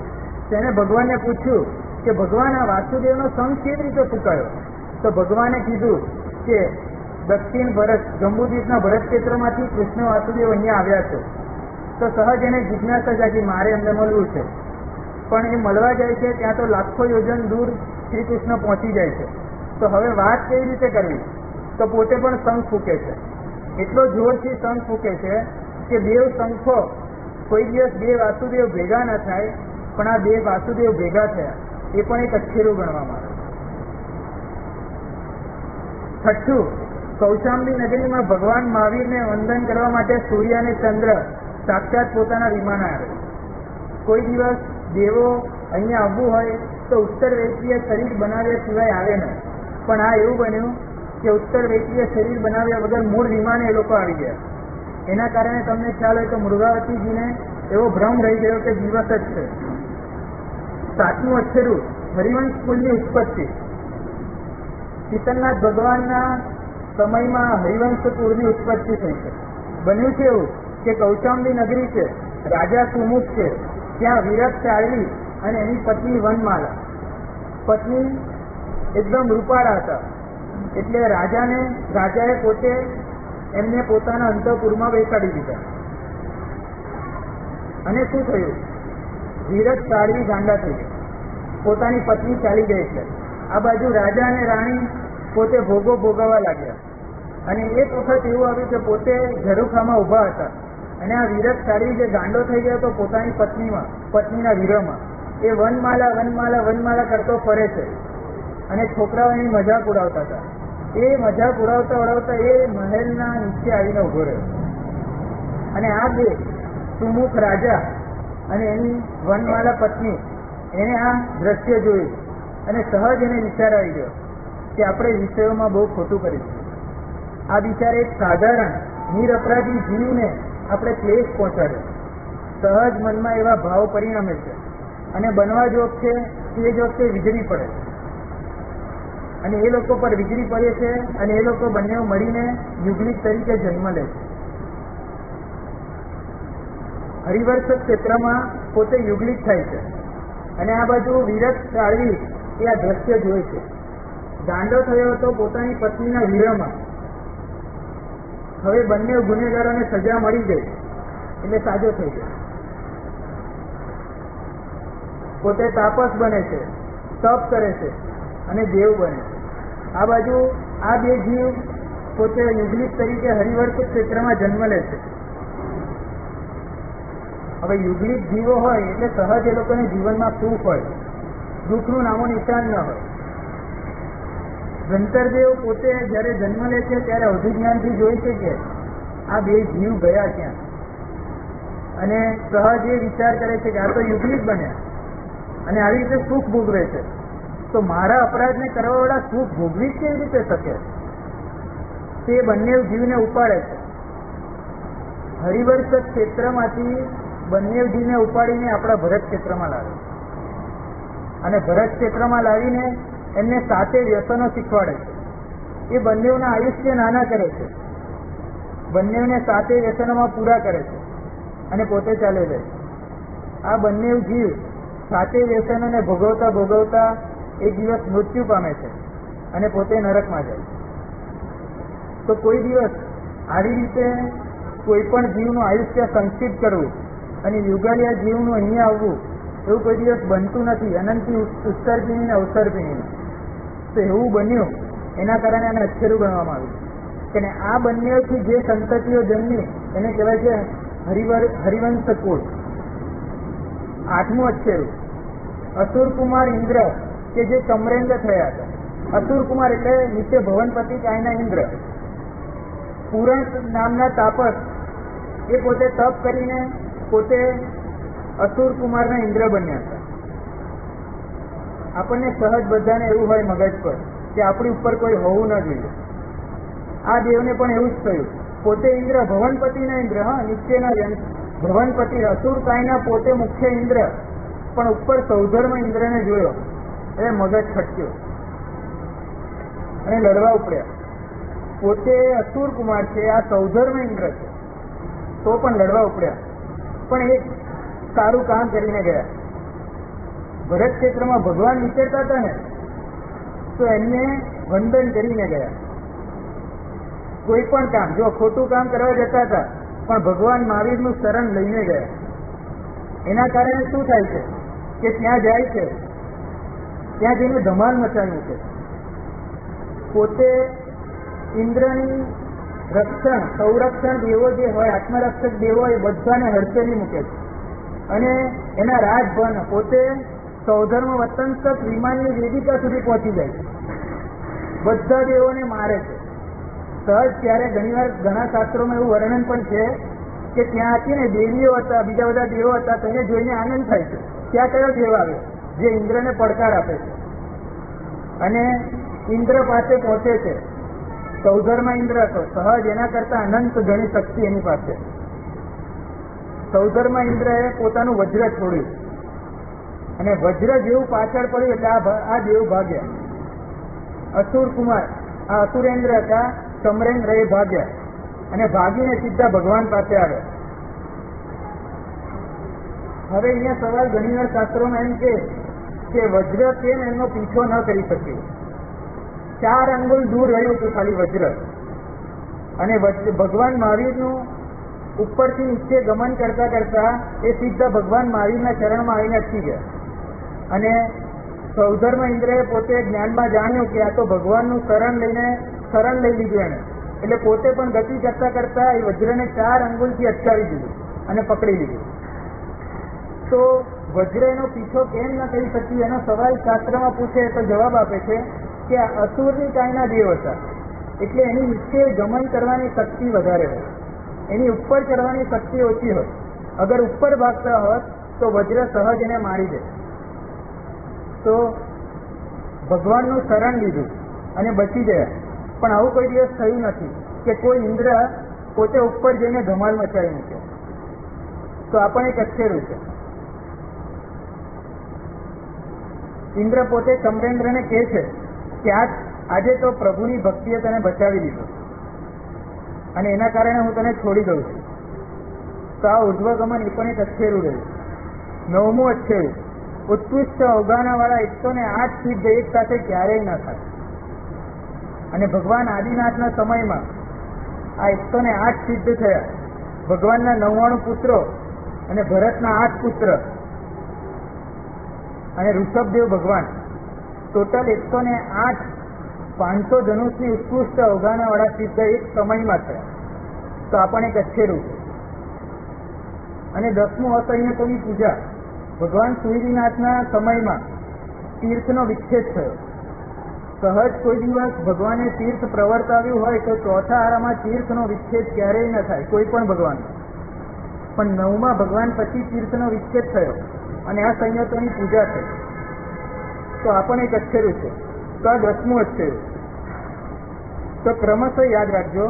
તેને ભગવાનને પૂછ્યું કે ભગવાન, આ વાસુદેવનો શંખ કેવી રીતે ફૂંકાયો? તો ભગવાને કીધું કે દક્ષિણ ભરત, જંબુદ્વીપના ભરત ક્ષેત્રમાંથી કૃષ્ણ વાસુદેવ અહીંયા આવ્યા છે. તો સહજ એને જિજ્ઞાસા જાગી, મારે એમને મળવું છે. પણ એ મળવા જાય છે ત્યાં તો લાખો યોજન દૂર શ્રી કૃષ્ણ પહોંચી જાય છે. તો હવે વાત કેવી રીતે કરવી? તો પોતે પણ શંખ ફૂંકે છે. એટલો જોરથી શંખ ફૂંકે છે કે દેવ શંખો કોઈ દિવસ બે વાસુદેવ ભેગા ન થાય, પણ આ બે વાસુદેવ ભેગા થયા. એ પણ એક અચ્છેરું ગણવામાં આવે. છઠ્ઠું, કૌશાંબી નગરીમાં ભગવાન મહાવીરને વંદન કરવા માટે સૂર્ય અને ચંદ્ર સાક્ષાત પોતાના વિમાન આવે. કોઈ દિવસ દેવો અહીંયા આવવું હોય તો ઉત્તર વૈશ્વીય શરીર બનાવ્યા સિવાય આવે નહીં. પણ આ એવું બન્યું કે ઉત્તર વૈશ્વીય શરીર બનાવ્યા વગર મૂળ વિમાને એ લોકો આવી ગયા. એના કારણે તમને ખ્યાલ હોય તો મૃગાવતીજીને એવો ભ્રમ રહી ગયો કે દિવસ જ છે. સાતમું અચ્છેરું, હરિવંશ કુળની ઉત્પત્તિ. ચિતનનાથ ભગવાનના સમયમાં હરિવંશ કુળની ઉત્પત્તિ થઈ છે. બન્યું છે એવું કે કૌશાંબી નગરી છે, રાજા સુમુખ છે, ત્યાં વિરત ચાળવી અને એની પત્ની વનમાલા. પત્ની એકદમ રૂપાળા હતા, એટલે રાજાએ પોતે એમને પોતાના અંતઃપુરમાં બેસાડી દીધા. અને શું થયું? વિરત ચાળવી ગાંડા થઈ ગઈ, પોતાની પત્ની ચાલી ગઈ છે. આ બાજુ રાજા અને રાણી પોતે ભોગો ભોગવવા લાગ્યા. અને એક વખત એવું આવ્યું કે પોતે ઝરૂખામાં ઊભા હતા અને આ વિરત ચાળવી જે ગાંડો થઈ ગયો તો પોતાની પત્નીના વિરહમાં એ વનમાલા કરતો ફરે છે અને છોકરાઓની મજાક ઉડાવતા હતા. એ મજાક ઉડાવતા એ મહેલના નીચે આવીને ઉભો રહ્યો. અને આ બે સુમુખ રાજા અને એની વનમાલા પત્ની એને આ દ્રશ્ય જોયું અને સહજ એને વિચાર આવી ગયો કે આપણે વિષયોમાં બહુ ખોટું કરીશું. આ બિચારે એક સાધારણ નિરપરાધી જીવને આપણે ક્લેશ પહોંચાડ્યો. સહજ મનમાં એવા ભાવ પરિણમે છે અને બનવા જોગ છે તે જ વખતે વીજળી પડે અને એ લોકો પર વીજળી પડે છે અને એ લોકો બંને મળીને યુગલિક તરીકે જન્મ લે છે. હરિવર્ષ ક્ષેત્રમાં પોતે યુગલિક થાય છે અને આ બાજુ વિરત ચાળવી એ આ દ્રશ્ય જોઈ છે. ગાંડો થયો હતો પોતાની પત્નીના વિરહમાં. હવે બંને ગુનેગારોને સજા મળી ગઈ એટલે સાજો થઈ ગયો. પોતે તાપસ બને છે, તપ કરે છે અને દેવ બને. આ બાજુ આ બે જીવ પોતે યુગલિક તરીકે હરિવર્ષ ક્ષેત્રમાં જન્મ લે છે. હવે યુગલિક જીવો હોય એટલે સહજ એ લોકોને જીવનમાં સુખ હોય, દુઃખનું નામો નિશાન ન હોય. ગંતરદેવ પોતે જયારે જન્મ લે છે ત્યારે અવધિજ્ઞાનથી જોઈ છે કે આ બે જીવ ગયા ક્યાં, અને સહજ એ વિચાર કરે છે કે આ તો યુગલિક બન્યા અને આવી રીતે સુખ ભોગવે છે, તો મારા અપરાધને કરવાવાળા સુખ ભોગવી કેવી રીતે શકે? તે બંને જીવને ઉપાડે છે. હરિવર્ષ ક્ષેત્રમાંથી બંને જીવને ઉપાડીને આપણા ભરત ક્ષેત્રમાં લાવે અને ભરત ક્ષેત્રમાં લાવીને એમને 7 વ્યસનો શીખવાડે છે. એ બંનેના આયુષ્ય નાના કરે છે, બંનેને 7 વ્યસનોમાં પૂરા કરે છે અને પોતે ચાલે જાય. આ બંને જીવ 7 વ્યસનોને ભોગવતા એક દિવસ મૃત્યુ પામે છે અને પોતે નરકમાં જાય. તો કોઈ દિવસ આવી રીતે કોઈ પણ જીવનું આયુષ્ય સંક્ષિપ્ત કરવું અને યુગાલિયા જીવનું અહીંયા આવવું એવું કોઈ દિવસ બનતું નથી. અનંતી ઉત્સર્પિણી ને અવસર્પિણી. તો એવું બન્યું એના કારણે એને અચ્છેરું ગણવામાં આવ્યું કે આ બંનેથી જે સંતતિઓ જન્મી એને કહેવાય છે હરિવંશ કુળ. 8મું અચ્છેરું, અસુરકુમાર ઇન્દ્ર કે જે કમરેન્દ્ર થયા હતા. અસુરકુમાર એટલે નીચે ભવનપતિ કાયના ઇન્દ્ર. પૂરણ નામના તાપસ એ પોતે તપ કરીને પોતે અસુરકુમારના ઇન્દ્ર બન્યા હતા. આપણને સહજ બધાને એવું હોય મગજ પર કે આપણી ઉપર કોઈ હોવું ન જોઈએ. આ દેવને પણ એવું જ થયું. પોતે ઇન્દ્ર, ભવનપતિના ઇન્દ્ર, નીચેના ભવનપતિ અસુર કાયના પોતે મુખ્ય ઇન્દ્ર પણ ઉપર સૌધર્મ ઇન્દ્રને જોયો એટલે મગજ છટક્યો અને લડવા ઉપડ્યા. પોતે અસુર કુમાર છે, આ સૌધર્મ ઇન્દ્ર છે, તો પણ લડવા ઉપડ્યા. પણ એક સારું કામ કરીને ગયા. ભરત ક્ષેત્રમાં ભગવાન વિચરતા હતા ને, તો એમને વંદન કરીને ગયા. કોઈ પણ કામ, જો ખોટું કામ કરવા જતા હતા પણ ભગવાન મહાવીરનું શરણ લઈને ગયા. એના કારણે શું થાય છે કે ત્યાં જાય છે, ત્યાં જઈને ધમાલ મચાવ્યું છે. પોતે ઇન્દ્રની રક્ષણ, સંરક્ષણ દેવો જે હોય, આત્મરક્ષક દેવો, એ બધાને હડસેલી મૂકે છે. અને એના રાજભવન પોતે સૌધર્મ વતન તક વિમાનની વેદિકા સુધી પહોંચી જાય છે. બધા દેવોને મારે છે. સહજ ત્યારે ઘણીવાર ઘણા શાસ્ત્રોમાં એવું વર્ણન પણ છે કે ત્યાં હતી ને દેવીઓ હતા, બીજા બધા દેવો હતા, તેને જોઈને આનંદ થાય છે. ત્યાં કયો દેવ આવ્યો જે ઇન્દ્રને પડકાર આપે છે અને ઇન્દ્ર પાસે પહોંચે છે. સૌધર્મ ઇન્દ્ર હતો સહજ, એના કરતા અનંત ઘણી શક્તિ એની પાસે. સૌધર્મ ઇન્દ્રએ પોતાનું વજ્ર છોડ્યું અને વજ્ર જેવું પાછળ પડ્યું એટલે આ દેવ ભાગ્યા. અસુર કુમાર, આ અસુરેન્દ્ર હતા, સમરેન્દ્ર એ ભાગ્યા અને ભાગીને સીધા ભગવાન પાસે આવ્યા. હવે અહીંયા સવાલ ઘણીવાર શાસ્ત્રોમાં એમ કે વજ્ર કેમ એમનો પીછો ન કરી શક્યો. 4 અંગુલ દૂર રહ્યું હતું ખાલી વજ્ર, અને ભગવાન મહાવીરનું ઉપરથી નીચે ગમન કરતા કરતા એ સીધા ભગવાન મહાવીરના ચરણમાં આવીને અટકી ગયા. અને સૌધર્મ ઇન્દ્રએ પોતે જ્ઞાનમાં જાણ્યું કે આ તો ભગવાનનું શરણ લઈ લીધું એને, એટલે પોતે પણ ગતિ કરતા કરતા એ વજ્રને 4 અંગુલથી અટકાવી દીધું અને પકડી લીધું. તો વજ્ર એનો પીછો કેમ ન કરી શક્યું એનો સવાલ શાસ્ત્રમાં પૂછે તો જવાબ આપે છે કે આ અસુરની કાયના દેવ હતા, એટલે એની નીચે ગમન કરવાની શક્તિ વધારે હોય, એની ઉપર ચડવાની શક્તિ ઓછી હોય. અગર ઉપર ભાગતા હોત તો વજ્ર સહજ એને મારી દે. તો ભગવાનનું શરણ લીધું અને બચી ગયા. પણ આવું કોઈ દિવસ થયું નથી કે કોઈ ઇન્દ્ર પોતે ઉપર જઈને ધમાલ મચાવી મૂકે. તો આ પણ એક અક્ષરું છે. ઇન્દ્ર પોતે સમરેન્દ્રને કહે છે કે આજે તો પ્રભુની ભક્તિએ તને બચાવી લીધો અને એના કારણે હું તને છોડી દઉં છું. તો આ ઉર્ધ્વગમન એ પણ એક અક્ષરું રહ્યું. 9મું અક્ષરું, ઉત્કૃષ્ટ અવગાહનાવાળા 108 સિદ્ધ એક સાથે ક્યારેય ન થાય. અને ભગવાન આદિનાથના સમયમાં આ 108 સિદ્ધ થયા. ભગવાનના 99 પુત્રો અને ભરતના 8 પુત્ર અને ઋષભદેવ ભગવાન, ટોટલ 108 500 ધનુષની ઉત્કૃષ્ટ અવગાહનાવાળા સિદ્ધ એક સમયમાં થયા. તો આ પણ એક અક્ષરું છે. અને 10મું અસંયતોની પૂજા, ભગવાન સૂર્યનાથના સમયમાં તીર્થનો વિચ્છેદ થયો. સહજ કોઈ દિવસ ભગવાને તીર્થ પ્રવર્તાવ્યું હોય તો ચોથા આરામાં તીર્થનો વિચ્છેદ ક્યારેય ન થાય કોઈ પણ ભગવાન. પણ 9મા ભગવાન પછી તીર્થનો વિચ્છેદ થયો અને આ સંયતોની પૂજા થઈ. તો આ પણ એક અક્ષરું છે. તો આ 10મું અક્ષરું. તો ક્રમશઃ યાદ રાખજો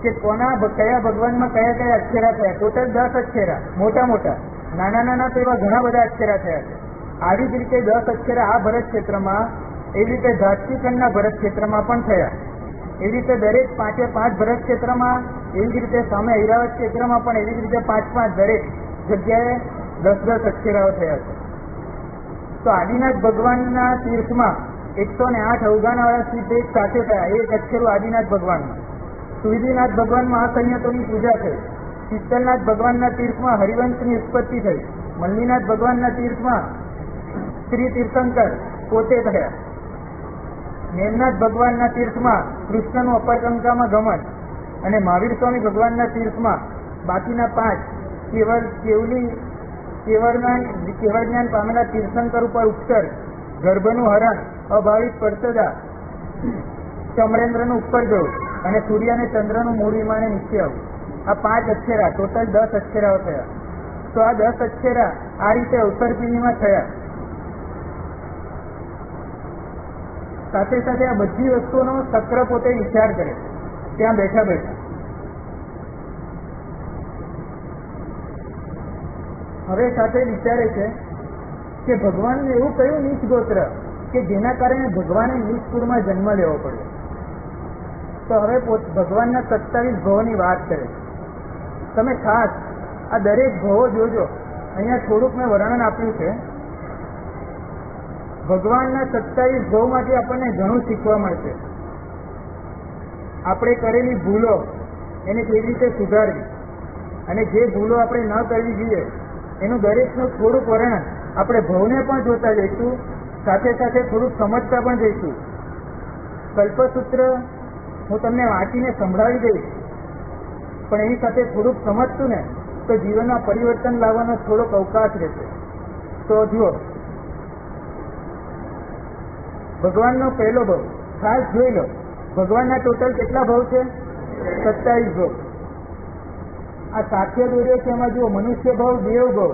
કે કયા ભગવાનમાં કયા કયા અક્ષરા થયા. ટોટલ 10 અક્ષરા, મોટા મોટા, નાના નાના તો એવા ઘણા બધા અક્ષરા થયા છે. આવી જ રીતે 10 અક્ષરા આ ભરત ક્ષેત્રમાં, એવી રીતે ધાત્રીખંડના ભરત ક્ષેત્રમાં પણ થયા. એવી રીતે દરેક 5 ભરત ક્ષેત્રમાં, એવી જ રીતે સામે ઐરાવત ક્ષેત્રમાં પણ એવી જ રીતે 5 દરેક જગ્યાએ 10 અક્ષરાઓ થયા છે. તો આદિનાથ ભગવાનના તીર્થમાં 108 અવગાહનાવાળા સિદ્ધ એક સાથે થયા. એક અક્ષરું આદિનાથ ભગવાનનું. સૂર્યનાથ ભગવાનમાં આ સંયતોની પૂજા થઈ. શીતલનાથ ભગવાનના તીર્થમાં હરિવંશની ઉત્પત્તિ થઈ. મલ્લીનાથ ભગવાનના તીર્થમાં શ્રી તીર્થંકર પોતે થયા. નેમનાથ ભગવાનના તીર્થમાં કૃષ્ણનું અપરકંકામાં ગમન. અને મહાવીર સ્વામી ભગવાનના તીર્થમાં બાકીના 5 કેવળ જ્ઞાન પામેલા તીર્થંકર ઉપર ઉપસર, ગર્ભનું હરણ, અભાવિત સ્પર્શદા, ચમરેન્દ્રનું ઉપર જવું અને સૂર્ય અને ચંદ્રનું મૂળ વિમાને નીચે આવવું. આ 5 અક્ષરા, ટોટલ 10 અક્ષરાઓ થયા. તો આ 10 અક્ષરા આ રીતે અવસર પીણીમાં થયા. સાથે સાથે આ બધી વસ્તુઓનો ચક્ર પોતે વિચાર કરે ત્યાં બેઠા બેઠા. હવે સાથે વિચારે છે કે ભગવાનને એવું કયું નીચ ગોત્ર કે જેના કારણે ભગવાને નીચ કુળમાં જન્મ લેવો પડ્યો. તો હવે ભગવાનના 27 ભવોની વાત કરે. તમે ખાસ આ દરેક ભવો જોજો. અહીંયા થોડુંક મેં વર્ણન આપ્યું છે. ભગવાનના 27 ભવમાંથી આપણને ઘણું શીખવા મળશે. આપણે કરેલી ભૂલો એને કેવી રીતે સુધારવી અને જે ભૂલો આપણે ન કરવી જોઈએ એનું દરેકનું થોડુંક વર્ણન આપણે ભવને પણ જોતા જઈશું, સાથે સાથે થોડુંક સમજતા પણ જઈશું. કલ્પસૂત્ર હું તમને વાંચીને સંભળાવી દઈશ, પણ એની સાથે થોડુંક સમજતું ને તો જીવનમાં પરિવર્તન લાવવાનો થોડોક અવકાશ રહેશે. તો જુઓ, ભગવાનનો પહેલો ભવ ખાસ જોઈ લો. ભગવાનના ટોટલ કેટલા ભવ છે? 27 ભવ. આ સાખ્ય દોર્યો છે એમાં જુઓ, મનુષ્ય ભવ, દેવ ભવ,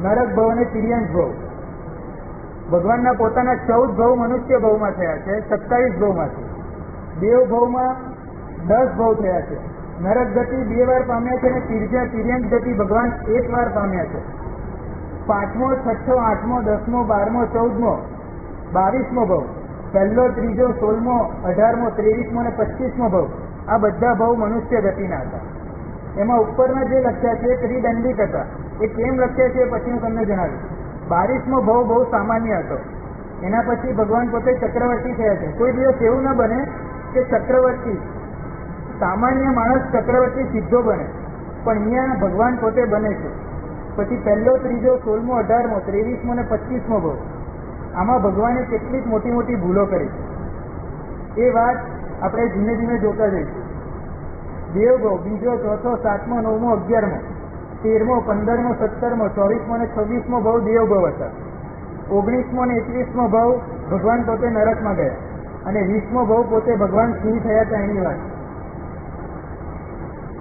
નરક ભવ અને તિર્યંક ભવ. ભગવાનના પોતાના 14 ભવ મનુષ્ય ભવમાં થયા છે, 27 ભવમાંથી. દેવ ભવમાં 10 ભવ થયા છે. નરક ગતિ 2 વાર પામ્યા છે અને તિર્યંક ગતિ ભગવાન 1 વાર પામ્યા છે. 5મો, 6મો, 8મો, 10મો, 12મો, 14મો, 22મો ભવ, 1લો, 3જો, 16મો, 18મો, 23મો અને 25મો ભવ. આ બધા ભવ મનુષ્ય ગતિના હતા. એમાં ઉપરના જે લખ્યા છે એ ત્રિદંડિક હતા. એ કેમ લખ્યા છે પછી હું તમને જણાવીશ. 22મો ભવ બહુ સામાન્ય હતો. એના પછી ભગવાન પોતે ચક્રવર્તી થયા છે. કોઈ દિવસ એવું ન બને કે ચક્રવર્તી સામાન્ય માણસ ચક્રવર્તી સીધો બને, પણ અહીંયા ભગવાન પોતે બને છે. પછી 1લો, 3જો, 16મો, 18મો, 23મો અને 25મો ભવ. આમાં ભગવાને કેટલીક મોટી મોટી ભૂલો કરી છે. એ વાત આપણે ધીમે ધીમે જોતા જઈશું. દેવ ભવ 2જો, 4થો, 7મો, 9મો, 11મો, 13મો, 15મો, 17મો, 24મો અને 26મો ભવ દેવ ભવ હતા. 19મો અને 21મો ભવ ભગવાન પોતે નરકમાં ગયા અને 20મો ભવ પોતે ભગવાન સિંહ થયા હતા. એની વાત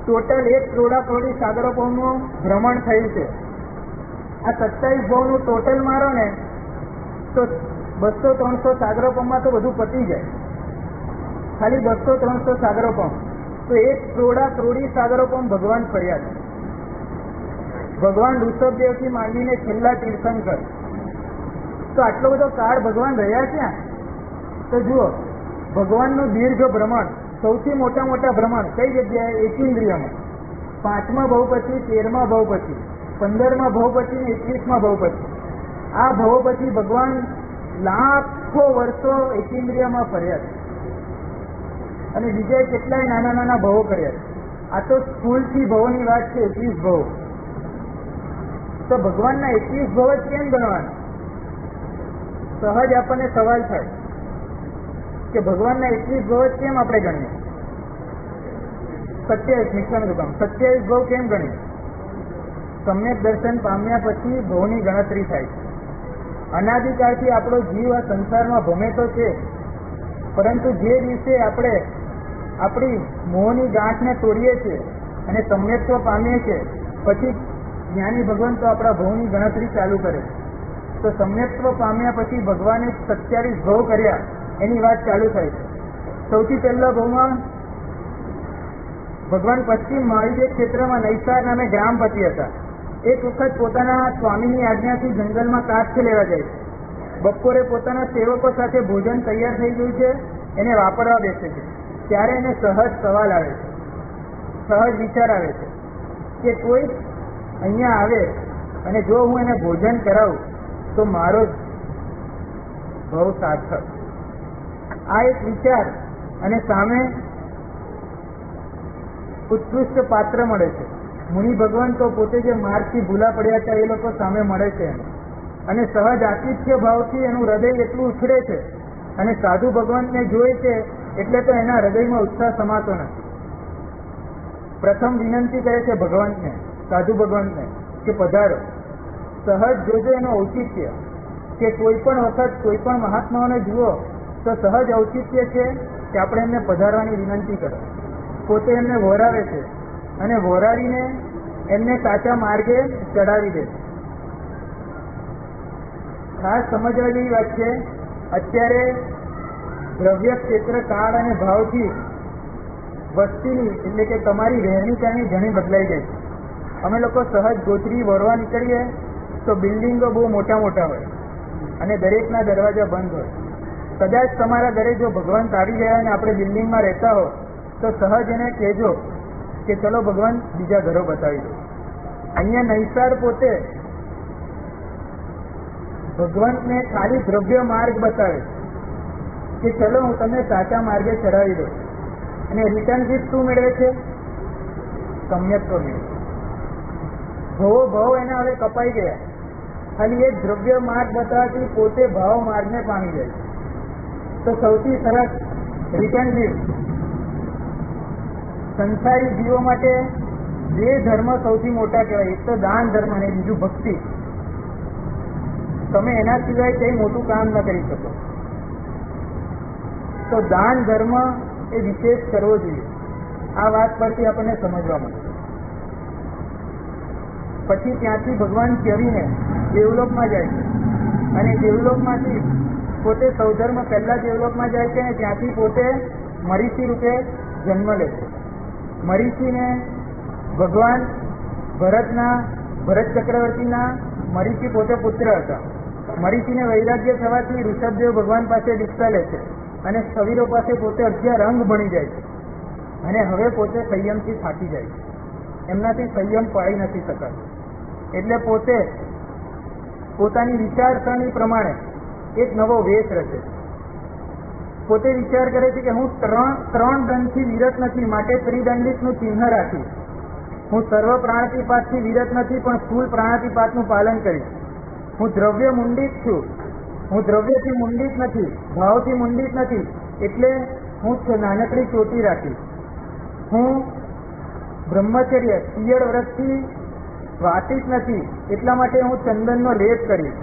ટોટલ 1 કરોડાકરોડી સાગરોપમનું ભ્રમણ થયું છે. આ 27 ભવનું ટોટલ મારો ને તો 200-300 સાગરોપમમાં તો બધું પતી જાય. ખાલી 200-300 સાગરોપમ તો 1 કરોડાકરોડી સાગરોપમ ભગવાન ફર્યા છે. ભગવાન ઋષભદેવથી માંડીને છેલ્લા તીર્થંકર. તો આટલો બધો કાળ ભગવાન રહ્યા ક્યાં? તો જુઓ, ભગવાનનું દીર્ઘ ભ્રમણ, સૌથી મોટા ભ્રમણ કઈ જગ્યાએ? એકેન્દ્રિયમાં. 5મા ભવ પછી, 13મા ભવ પછી, 15મા ભવ પછી ને 21મા ભવ પછી. આ ભવ પછી ભગવાન લાખો વર્ષો એકેન્દ્રિયમાં ફર્યા છે અને બીજા કેટલાય નાના નાના ભવો કર્યા છે. આ તો સ્થૂળથી ભવોની વાત છે. 21 ભવ. તો ભગવાનના 21 ભવ જ કેમ ગણવાના? સહજ આપણને સવાલ થાય કે ભગવાનના 21 ભવ જ કેમ આપણે ગણીએ? 27 નિશાન 27 ભવ કેમ ગણીએ? સમ્યક દર્શન પામ્યા પછી ભવની ગણતરી થાય છે. અનાદિકાળથી આપણો જીવ આ સંસારમાં ભમેતો છે, પરંતુ જે દિવસે આપણે આપણી મોહની ગાંઠને તોડીએ છીએ અને સમ્યક્ત્વ પામીએ છીએ, પછી જ્ઞાની ભગવાન તો આપણા ભવની ગણતરી ચાલુ કરે. તો સમ્યક્ત્વ પામ્યા પછી ભગવાને 27 ભવ કર્યા એની વાત ચાલુ થાય છે. સૌથી પહેલા ભવમાં ભગવાન પશ્ચિમ મહાવીર ક્ષેત્રમાં નૈસાર નામે ગ્રામપતિ હતા. એક વખત પોતાના સ્વામીની આજ્ઞાથી જંગલમાં કાષ્ઠ લેવા જાય છે. બપોરે પોતાના સેવકો સાથે ભોજન તૈયાર થઈ ગયું છે, એને વાપરવા બેસે છે. ત્યારે એને સહજ સવાલ આવે છે, સહજ વિચાર આવે છે કે કોઈ અહીંયા આવે અને જો હું એને ભોજન કરાવું તો મારો જ ભવ સાર્થક. આ એક વિચાર અને સામે ઉત્કૃષ્ટ પાત્ર મળે છે. મુનિ ભગવાન તો પોતે જે માર્ગથી ભૂલા પડ્યા હતા એ લોકો સામે મળે છે અને સહજ આતિથ્ય ભાવથી એનું હૃદય એટલું ઉછળે છે અને સાધુ ભગવાનને જોઈ છે એટલે તો એના હૃદયમાં ઉત્સાહ સમાતો નથી. પ્રથમ વિનંતી કરે છે ભગવાનને, સાધુ ભગવાનને કે પધારો. સહજ જોજો એનો ઔચિત્ય કે કોઈ પણ વખત કોઈ પણ મહાત્માઓને જુઓ તો સહજ ઔચિત્ય છે કે આપણે એમને પધારવાની વિનંતી કરો. પોતે એમને વહોરાવે છે અને વહોરાડીને એમને સાચા માર્ગે ચડાવી દે. ખાસ સમજવા જેવી વાત છે. અત્યારે દ્રવ્ય ક્ષેત્ર, કાળ અને ભાવથી વસ્તીની એટલે કે તમારી રહેણી કરણી ઘણી બદલાઈ ગઈ છે. અમે લોકો સહજ ગોત્રી વળવા નીકળીએ તો બિલ્ડિંગો બહુ મોટા મોટા હોય, અને દરેકના દરવાજા બંધ હોય. કદાચ તમારા ઘરે જો ભગવાન આવી ગયા અને આપણે બિલ્ડિંગમાં રહેતા હો તો સહજ એને કહેજો કે ચલો ભગવાન બીજા ઘરો બતાવી દો. અહીંયા નૈસાર પોતે ભગવાનને ખાલી દ્રવ્ય માર્ગ બતાવે કે ચલો હું તમને સાચા માર્ગે ચડાવી દઉં, અને રિટર્ન ગિફ્ટ શું મેળવે છે? સમ્યક્તો મેળવે. ભવો ભાવ એના હવે કપાઈ ગયા. ખાલી એક દ્રવ્ય માર્ગ બતાવવાથી પોતે ભાવ માર્ગને પામી જાય. તો સૌથી સરસ રિટર્ન ગિફ્ટ સંસારી જીવો માટે જે ધર્મ સૌથી મોટા કહેવાય, એક તો દાન ધર્મ અને બીજું ભક્તિ. તમે એના સિવાય કંઈ મોટું કામ ન કરી શકો. તો દાન ધર્મ એ વિશેષ કરવો જોઈએ. આ વાત પરથી આપણને સમજવા મળે. પછી ત્યાંથી ભગવાન ચરીને દેવલોકમાં જાય છે, અને દેવલોકમાંથી પોતે સૌધર્મ પહેલા દેવલોકમાં જાય છે, અને ત્યાંથી પોતે મરીચી રૂપે જન્મ લે છે. મરીચીને ભગવાન ભરત ચક્રવર્તીના મરીચી પોતે પુત્ર હતા. મરીચીને વૈરાગ્ય થવાથી ઋષભદેવ ભગવાન પાસે દીક્ષા લે છે, અને સ્થવિરો પાસે પોતે 11 અંગ ભણી જાય છે, અને હવે પોતે સંયમથી થાકી જાય છે. એમનાથી સંયમ પાળી નથી શકાતો. એટલે પોતે પોતાની વિચારસરણી પ્રમાણે એક નવો વેશ રચે. પોતે વિચાર કરે છે કે હું ત્રણ દંડથી વિરત નથી, માટે ત્રિદંડિતનું ચિહ્ન રાખી. હું સર્વ પ્રાણાતિપાતથી વિરત નથી, પણ સ્થૂળ પ્રાણાતિપાતનું પાલન કરીશ. હું દ્રવ્ય મુંડિત છું, હું દ્રવ્યથી મુંડિત નથી, ભાવથી મુંડિત નથી, એટલે હું નાનકડી ચોટી રાખીશ. હું બ્રહ્મચર્ય પિયળ વ્રતથી વાતિત નથી, એટલા માટે હું ચંદનનો લેપ કરીશ.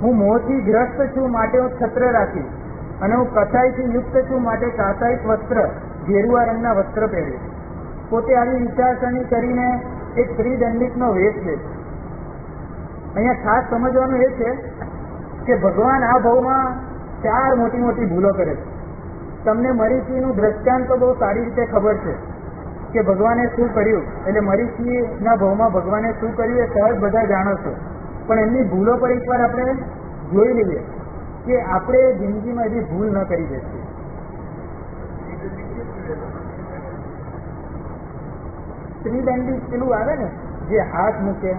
હું મોહથી ગ્રસ્ત છું, માટે હું છત્ર રાખીશ. અને હું કસાઈથી યુક્ત છું, માટે કાસાઈક વસ્ત્ર ઘેરુઆ રંગના વસ્ત્ર પહેરીશ. પોતે આવી વિચારસરણી કરીને એક ત્રિદંડિતનો વેશ લે. અહીંયા ખાસ સમજવાનું એ છે કે ભગવાન આ ભાવમાં 4 મોટી મોટી ભૂલો કરે છે. તમને મરીચીનું દ્રષ્ટાંત તો બહુ સારી રીતે ખબર છે કે ભગવાને શું કર્યું, એટલે મરીચીના ભાવમાં ભગવાને શું કર્યું એ સહજ બધા જાણો છો. પણ એમની ભૂલો પર એકવાર આપણે જોઈ લઈએ કે આપણે જિંદગીમાં એવી ભૂલ ન કરી દઈએ. ત્રિદંડિત પેલું આવે ને જે હાથ મૂકે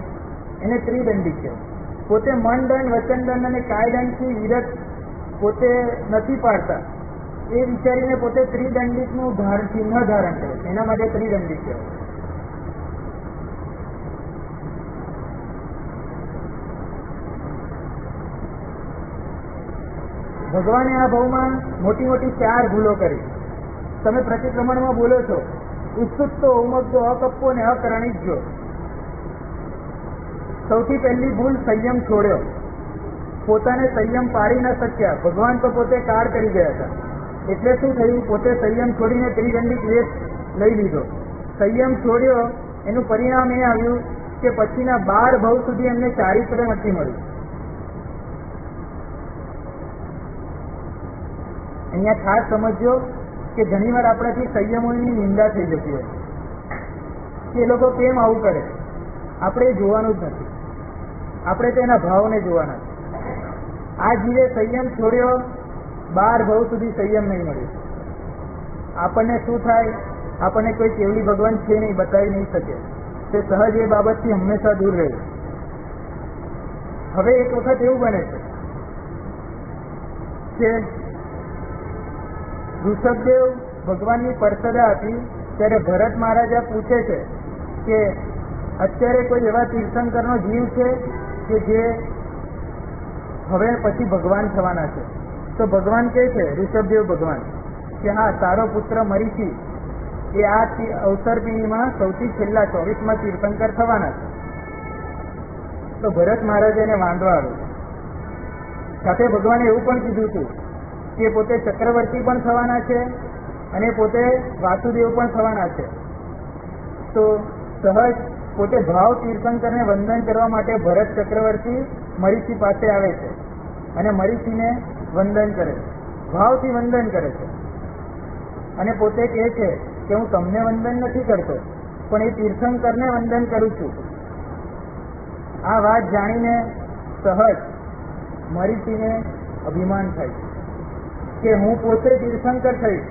એને ત્રિદંડિત કહેવાય. પોતે મનદંડ, વચનદંડ અને કાયદંડથી વિરત પોતે નથી પાડતા, એ વિચારીને પોતે ત્રિદંડિતનું ચિહ્ન ધારણ કરે. એના માટે ત્રિદંડિત કહેવાય. ભગવાને આ ભાવમાં મોટી મોટી 4 ભૂલો કરી. તમે પ્રતિક્રમણમાં બોલો છો ઉત્સુકતો, ઉમગતો, અકપ્પો અને અકરણિજ્જો. સૌથી પહેલી ભૂલ સંયમ છોડ્યો. પોતાને સંયમ પાડી ન શક્યા. ભગવાન તો પોતે કાર કરી ગયા હતા, એટલે શું થયું? પોતે સંયમ છોડીને ત્રિદંડિત વેશ લઈ લીધો. સંયમ છોડ્યો એનું પરિણામ એ આવ્યું કે પછીના 12 ભવ સુધી એમને ચારિત્ર નથી મળ્યું. અહીંયા ખાસ સમજજો કે ઘણીવાર આપણાથી સંયમોની નિંદા થઈ જતી હોય કે એ લોકો કેમ આવું કરે. આપણે એ જોવાનું જ નથી, આપણે તો એના ભાવને જોવાના છે. આ જીવે સંયમ છોડ્યો, 12 ભવ સુધી સંયમ નહીં મળ્યો. આપણને શું થાય? આપણને કોઈ કેવલી ભગવાન છે નહીં, બતાવી નહીં શકે. તે સહજ એ બાબતથી હંમેશા દૂર રહે. હવે એક વખત એવું બને છે કે ઋષભદેવ ભગવાનની પરસદા હતી, ત્યારે ભરત મહારાજા પૂછે છે કે અત્યારે કોઈ એવા તીર્થંકરનો જીવ છે કે જે હવે પછી ભગવાન થવાના છે? તો ભગવાન કહે છે, ઋષભદેવ ભગવાન, કે હા, તારો પુત્ર મરીચી એ આ અવસર પીઢીમાં સૌથી છેલ્લા 24માં તીર્થંકર થવાના છે. તો ભરત મહારાજાને વાંધો આવ્યો. સાથે ભગવાને એવું પણ કીધું હતું કે પોતે ચક્રવર્તી પણ થવાના છે અને પોતે વાસુદેવ પણ થવાના છે. તો સહજ પોતે ભાવ તીર્થંકરને વંદન કરવા માટે ભરત ચક્રવર્તી મરીચી પાસે આવે છે અને મરીચીને વંદન કરે છે, ભાવથી વંદન કરે છે. અને પોતે કહે છે કે હું તમને વંદન નથી કરતો, પણ એ તીર્થંકરને વંદન કરું છું. આ વાત જાણીને સહજ મરીચીને અભિમાન થાય કે હું પોતે તીર્થંકર થઈશ,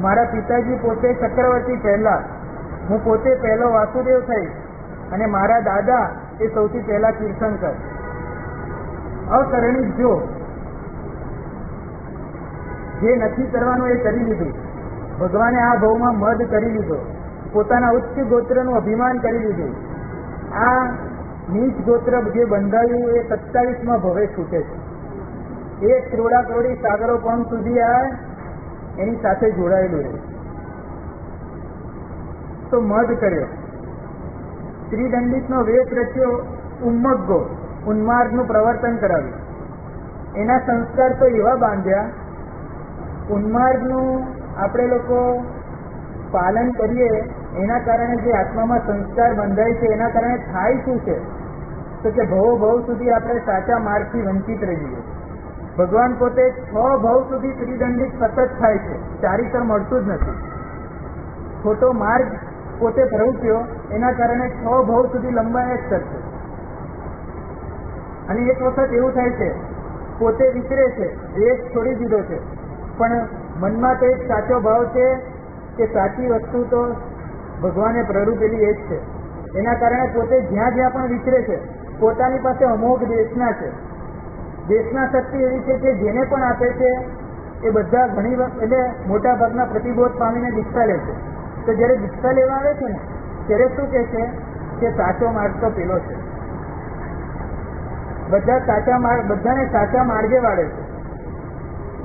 મારા પિતાજી પોતે ચક્રવર્તી પહેલા, હું પોતે પહેલો વાસુદેવ થઈશ અને મારા દાદા એ સૌથી પહેલા તીર્થંકર. અકરણિક જો જે નથી કરવાનું એ કરી લીધું. ભગવાને આ ભાવમાં મદ કરી લીધો, પોતાના ઉચ્ચ ગોત્રનું અભિમાન કરી લીધું. આ નીચ ગોત્ર જે બંધાયું એ 27માં ભવે છૂટે છે. એક કરોડા કરોડી સાગરો પણ સુધી આ એની સાથે જોડાયેલું રહે. તો મદ કર્યો, ત્રિદંડિતનો વેશ રચ્યો, ઉન્મગ્ગો ઉન્માર્ગનું પ્રવર્તન કરાવ્યું. એના સંસ્કાર તો એવા બાંધ્યા, ઉન્માર્ગનું આપણે લોકો પાલન કરીએ એના કારણે જે આત્મામાં સંસ્કાર બંધાય છે એના કારણે થાય શું છે તો કે ભવ સુધી આપણે સાચા માર્ગથી વંચિત રહીએ. ભગવાન પોતે 6 ભવ સુધી ત્રિદંડિત સતત થાય છે, ચારિત્ર મળતું જ નથી. ખોટો માર્ગ પોતે પ્રવૃત્તિઓ એના કારણે 6 ભવ સુધી લંબાયા જ કરશે. અને એક વખત એવું થાય છે પોતે વિચરે છે, દેશ છોડી દીધો છે, પણ મનમાં તો એક સાચો ભાવ છે કે સાચી વસ્તુ તો ભગવાને પ્રરૂપેલી એ જ છે. એના કારણે પોતે જ્યાં જ્યાં પણ વિચરે છે પોતાની પાસે અમોઘ દેશના છે. દેશના શક્તિ એવી છે કે જેને પણ આપે છે એ બધા ઘણી એટલે મોટા ભાગના પ્રતિબોધ પામીને દીક્ષા લે છે. તો જ્યારે દીક્ષા લેવા આવે છે ને ત્યારે શું કહે છે કે સાચો માર્ગ તો પેલો છે. બધાને સાચા માર્ગે વાળે છે.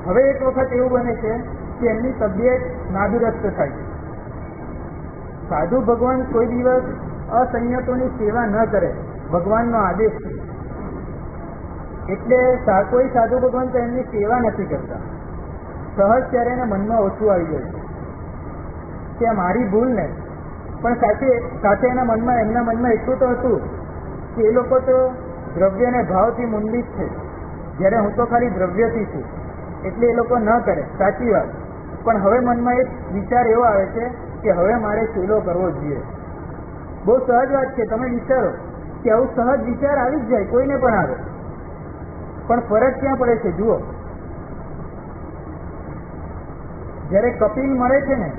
હવે એક વખત એવું બને છે કે એમની તબિયત નાદુરસ્ત થાય છે. સાધુ ભગવાન કોઈ દિવસ અસંયતોની સેવા ન કરે, ભગવાનનો આદેશ છે. એટલે કોઈ સાધુ ભગવાન તો એમની સેવા નથી કરતા. સહજ ત્યારે એને મનમાં ઓછું આવી જાય કે આ મારી ભૂલ ને, પણ સાથે એમના મનમાં એટલું તો હતું કે એ લોકો તો દ્રવ્ય અને ભાવથી મુંડિત છે, જ્યારે હું તો ખાલી દ્રવ્યથી છું, એટલે એ લોકો ન કરે. સાચી વાત. પણ હવે મનમાં એક વિચાર એવો આવે છે કે હવે મારે ચેલો કરવો જોઈએ. બહુ સહજ વાત છે. તમે વિચારો કે આવું સહજ વિચાર આવી જ જાય, કોઈને પણ આવે. પણ ફરક ક્યાં પડે છે જુઓ. જ્યારે કપિલ મળે છે ને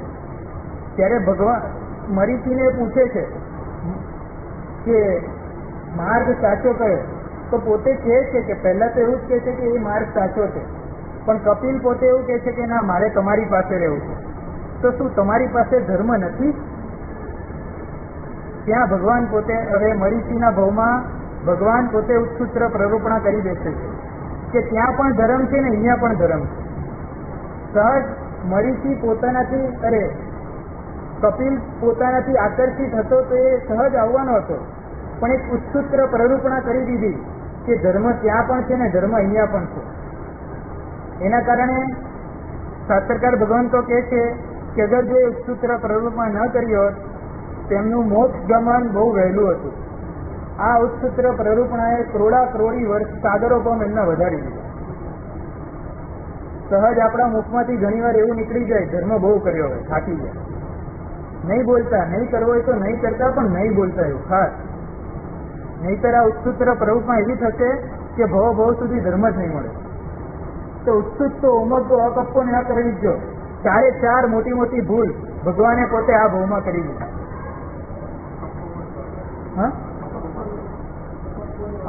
ત્યારે ભગવાન મરીચીને પૂછે છે કે માર્ગ સાચો કયો, તો પોતે કહે છે કે પહેલા તો એવું જ કહે છે કે એ માર્ગ સાચો છે, પણ કપિલ પોતે એવું કહે છે કે ના, મારે તમારી પાસે રહેવું છે. તો શું તમારી પાસે ધર્મ નથી? ત્યાં ભગવાન પોતે, હવે મરીચીના ભવમાં ભગવાન પોતે ઉચ્ચસૂત્ર પ્રરૂપણા કરી બેસે છે કે ત્યાં પણ ધર્મ છે ને અહીંયા પણ ધર્મ છે. સહજ મરીચી કપિલ પોતાનાથી આકર્ષિત હતો તો એ સહજ આવવાનો હતો, પણ એક ઉચ્ચસૂત્ર પ્રરૂપણા કરી દીધી કે ધર્મ ત્યાં પણ છે ને ધર્મ અહીંયા પણ છે. એના કારણે શાસ્ત્રકાર ભગવાન તો કહે છે કે અગર જો ઉચ્ચસૂત્ર પ્રરૂપમાં ન કરી હોત તેમનું મોક્ષ ગમન બહુ વહેલું હતું. આ ઉચ્ચસૂત્ર પ્રરૂપણાએ કરોડી વર્ષ સાગરો પણ એમના વધારી દીધા. સહજ આપણા મુખમાંથી ઘણીવાર એવું નીકળી જાય ધર્મ બહુ કર્યો હોય, થાકી જાય, નહીં બોલતા, નહીં કરવો હોય તો નહીં કરતા, પણ નહીં બોલતા એવું ખાસ. નહીતર આ ઉચ્ચસૂત્ર પ્રરૂપમાં એવી થશે કે ભવ સુધી ધર્મ જ નહીં મળે. તો ઉત્સુક તો ઉમર તો અકપ્પો ને આ કરી દીધો. 4 મોટી મોટી ભૂલ ભગવાને પોતે આ ભાવમાં કરી દીધી.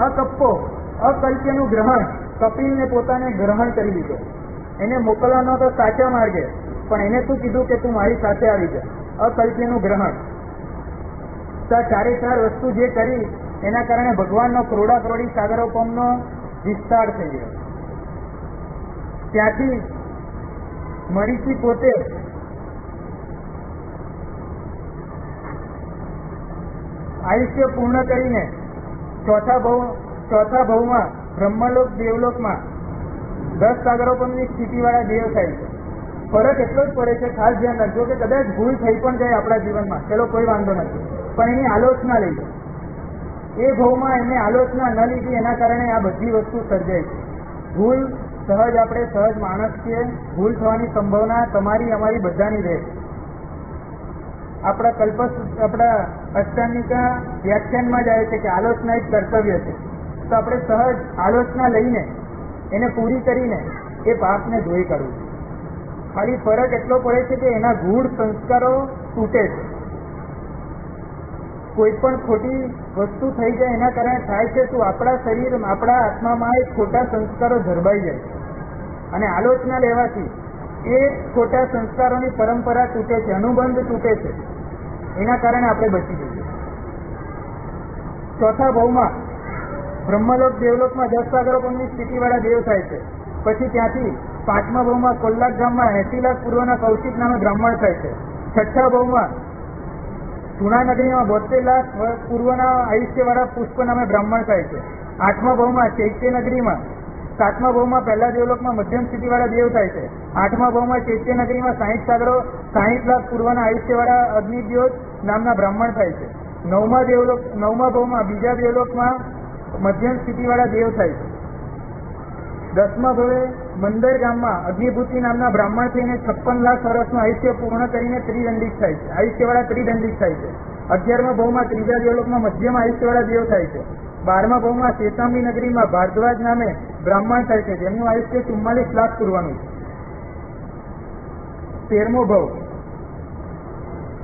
અકપ્પો, અકલ્પ્યનું ગ્રહણ, કપિલને પોતાને ગ્રહણ કરી લીધો. એને મોકલવાનો તો સાચા માર્ગે, પણ એને શું કીધું કે તું મારી સાથે આવી જા. અકલ્પ્યનું ગ્રહણ. 4 વસ્તુ જે કરી એના કારણે ભગવાનનો કરોડી સાગરોપમનો વિસ્તાર થઈ ગયો. ત્યાંથી મરીચી પોતે આયુષ્ય પૂર્ણ કરીને ચોથા ભવમાં બ્રહ્મલોક દેવલોકમાં 10 સાગરોપમની સ્થિતિવાળા દેવ થાય છે. ફરક એટલો જ પડે છે, ખાસ ધ્યાન રાખજો કે કદાચ ભૂલ થઈ પણ જાય આપણા જીવનમાં, ચલો કોઈ વાંધો નથી, પણ એની આલોચના લઈ લો. એ ભવમાં એને આલોચના ન લીધી એના કારણે આ બધી વસ્તુ સર્જાય છે. ભૂલ સહજ, આપણે સહજ માણસ છીએ, ભૂલ થવાની સંભાવના તમારી અમારી બધાની રહે. આપણા અષ્ટાંગિકા વ્યાખ્યાનમાં જ આવે છે કે આલોચના એક કર્તવ્ય છે. તો આપણે સહજ આલોચના લઈને એને પૂરી કરીને એ પાપને ધોઈ કાઢવું. ખાલી ફરક એટલો પડે છે કે એના ગૂઢ સંસ્કારો તૂટે છે. કોઈ પણ ખોટી વસ્તુ થઈ જાય એના કારણે થાય છે તો આપણા શરીર, આપણા આત્મામાં એ ખોટા સંસ્કારો ધરબાઈ જાય છે અને આલોચના લેવાથી એ ખોટા સંસ્કારોની પરંપરા તૂટે છે, અનુબંધ તૂટે છે. એના કારણે આપણે બચી જઈએ. ચોથા ભાવમાં બ્રહ્મલોક દેવલોકમાં 10 સાગરોપમની સ્થિતિવાળા દેવ થાય છે. પછી ત્યાંથી 5મા ભાવમાં કોલ્લાક ગામમાં 80 લાખ પૂર્વના કૌશિક નામે બ્રાહ્મણ થાય છે. 6ઠ્ઠા ભાવમાં જૂનાનગરીમાં 72 લાખ પૂર્વના આયુષ્યવાળા પુષ્પ નામે બ્રાહ્મણ થાય છે. 8મા ભાવમાં ચૈત્યનગરીમાં 7મા ભાવમાં પહેલા દેવલોકમાં મધ્યમ સ્થિતિવાળા દેવ થાય છે. 8મા ભાવમાં ચૈત્યનગરીમાં 60 લાખ પૂર્વના આયુષ્યવાળા અગ્નિદ્યોત નામના બ્રાહ્મણ થાય છે. 9મા ભાવમાં બીજા દેવલોકમાં મધ્યમ સ્થિતિવાળા દેવ થાય છે. 10મા ભાવે મંદર ગામમાં અગ્નિભૂતિ નામના બ્રાહ્મણ થઈને 56 લાખ વર્ષનું આયુષ્ય પૂર્ણ કરીને ત્રિદંડિત થાય છે, આયુષ્યવાળા ત્રિદંડિત થાય છે. 11મા ભાવમાં ત્રીજા દેવલોકમાં મધ્યમ આયુષ્યવાળા દેવ થાય છે. 12મા ભાવમાં શેષાંબી નગરીમાં ભારદ્વાજ નામે બ્રાહ્મણ થાય છે, જેમનું આયુષ્ય 44 લાખ પૂરવાનું છે. 13મો ભાવ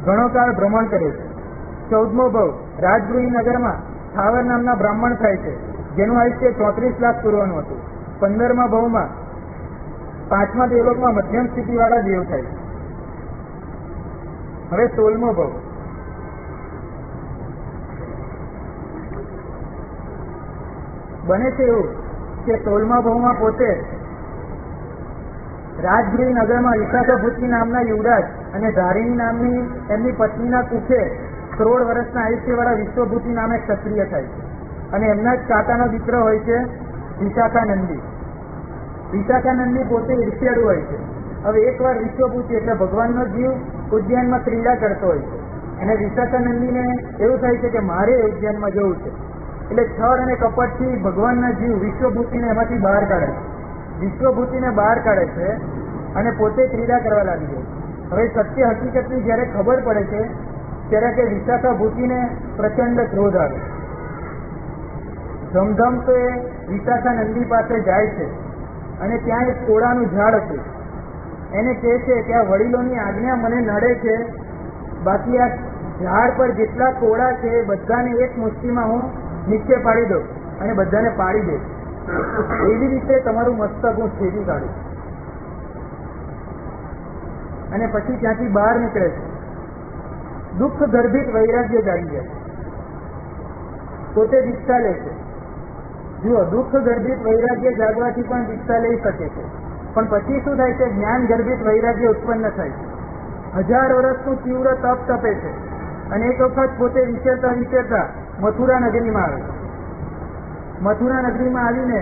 ઘણો કાળ ભ્રમણ કરે છે. 14મો ભાવ રાજગૃહી નગરમાં સ્થાવર નામના બ્રાહ્મણ થાય છે, જેનું આયુષ્ય 34 લાખ પૂરવાનું હતું. 15મા ભાવમાં 5મા દેવલોકમાં મધ્યમ સ્થિતિવાળા દેવ થાય છે. હવે 16મો ભાવ બને છે એવું કે 16મા ભાવમાં પોતે રાજગૃહી નગરમાં વિશાખાભૂતિ નામના યુવરાજ અને ધારિણી નામની એમની પત્નીના કુખે 1 કરોડ વર્ષના આયુષ્યવાળા વિશ્વભૂતિ નામે ક્ષત્રિય થાય છે અને એમના જ કાકાનો દીકરો હોય છે વિશાખાનંદી. વિશાખાનંદી પોતે ઈર્ષ્યાળુ હોય છે. હવે એકવાર વિશ્વભૂતિ એટલે ભગવાનનો જીવ ઉદ્યાનમાં ક્રીડા કરતો હોય છે અને વિશાખાનંદીને એવું થાય છે કે મારે ઉદ્યાનમાં જવું છે. એટલે છળ અને કપટથી ભગવાનના જીવ વિશ્વભૂતિને એમાંથી બહાર કાઢે છે. વિશ્વભૂતિને બહાર કાઢે છે અને પોતે ક્રીડા કરવા લાગી જાય. હવે સત્ય હકીકતની જ્યારે ખબર પડે છે ત્યારે કે વિશાખાભૂતિને પ્રચંડ ક્રોધ આવે. ધમધમ તો એ વિશાખાનંદી પાસે જાય છે અને ત્યાં એક કોળાનું ઝાડ હતું. એને કહે છે કે આ વડીલોની આજ્ઞા મને નડે છે, બાકી આ ઝાડ પર જેટલા કોળા છે એ બધાને એક મુઠ્ઠીમાં હું નીચે પાડી દઉં અને બધાને પાડી દઈશ. એવી રીતે તમારું મસ્તક હું છેદી કાઢું. અને પછી ત્યાંથી બહાર નીકળે છે. દુઃખ ગર્ભિત વૈરાગ્ય જાગી જાય. પોતે દીક્ષા લે છે. જુઓ, દુઃખ ગર્ભિત વૈરાગ્ય જાગવાથી પણ દીક્ષા લઈ શકે છે, પણ પછી શું થાય છે? જ્ઞાન ગર્ભિત વૈરાગ્ય ઉત્પન્ન થાય છે. 1000 વર્ષનું તીવ્ર તપ તપે છે અને એક વખત પોતે વિચરતા વિચરતા મથુરા નગરીમાં આવે છે. મથુરા નગરીમાં આવીને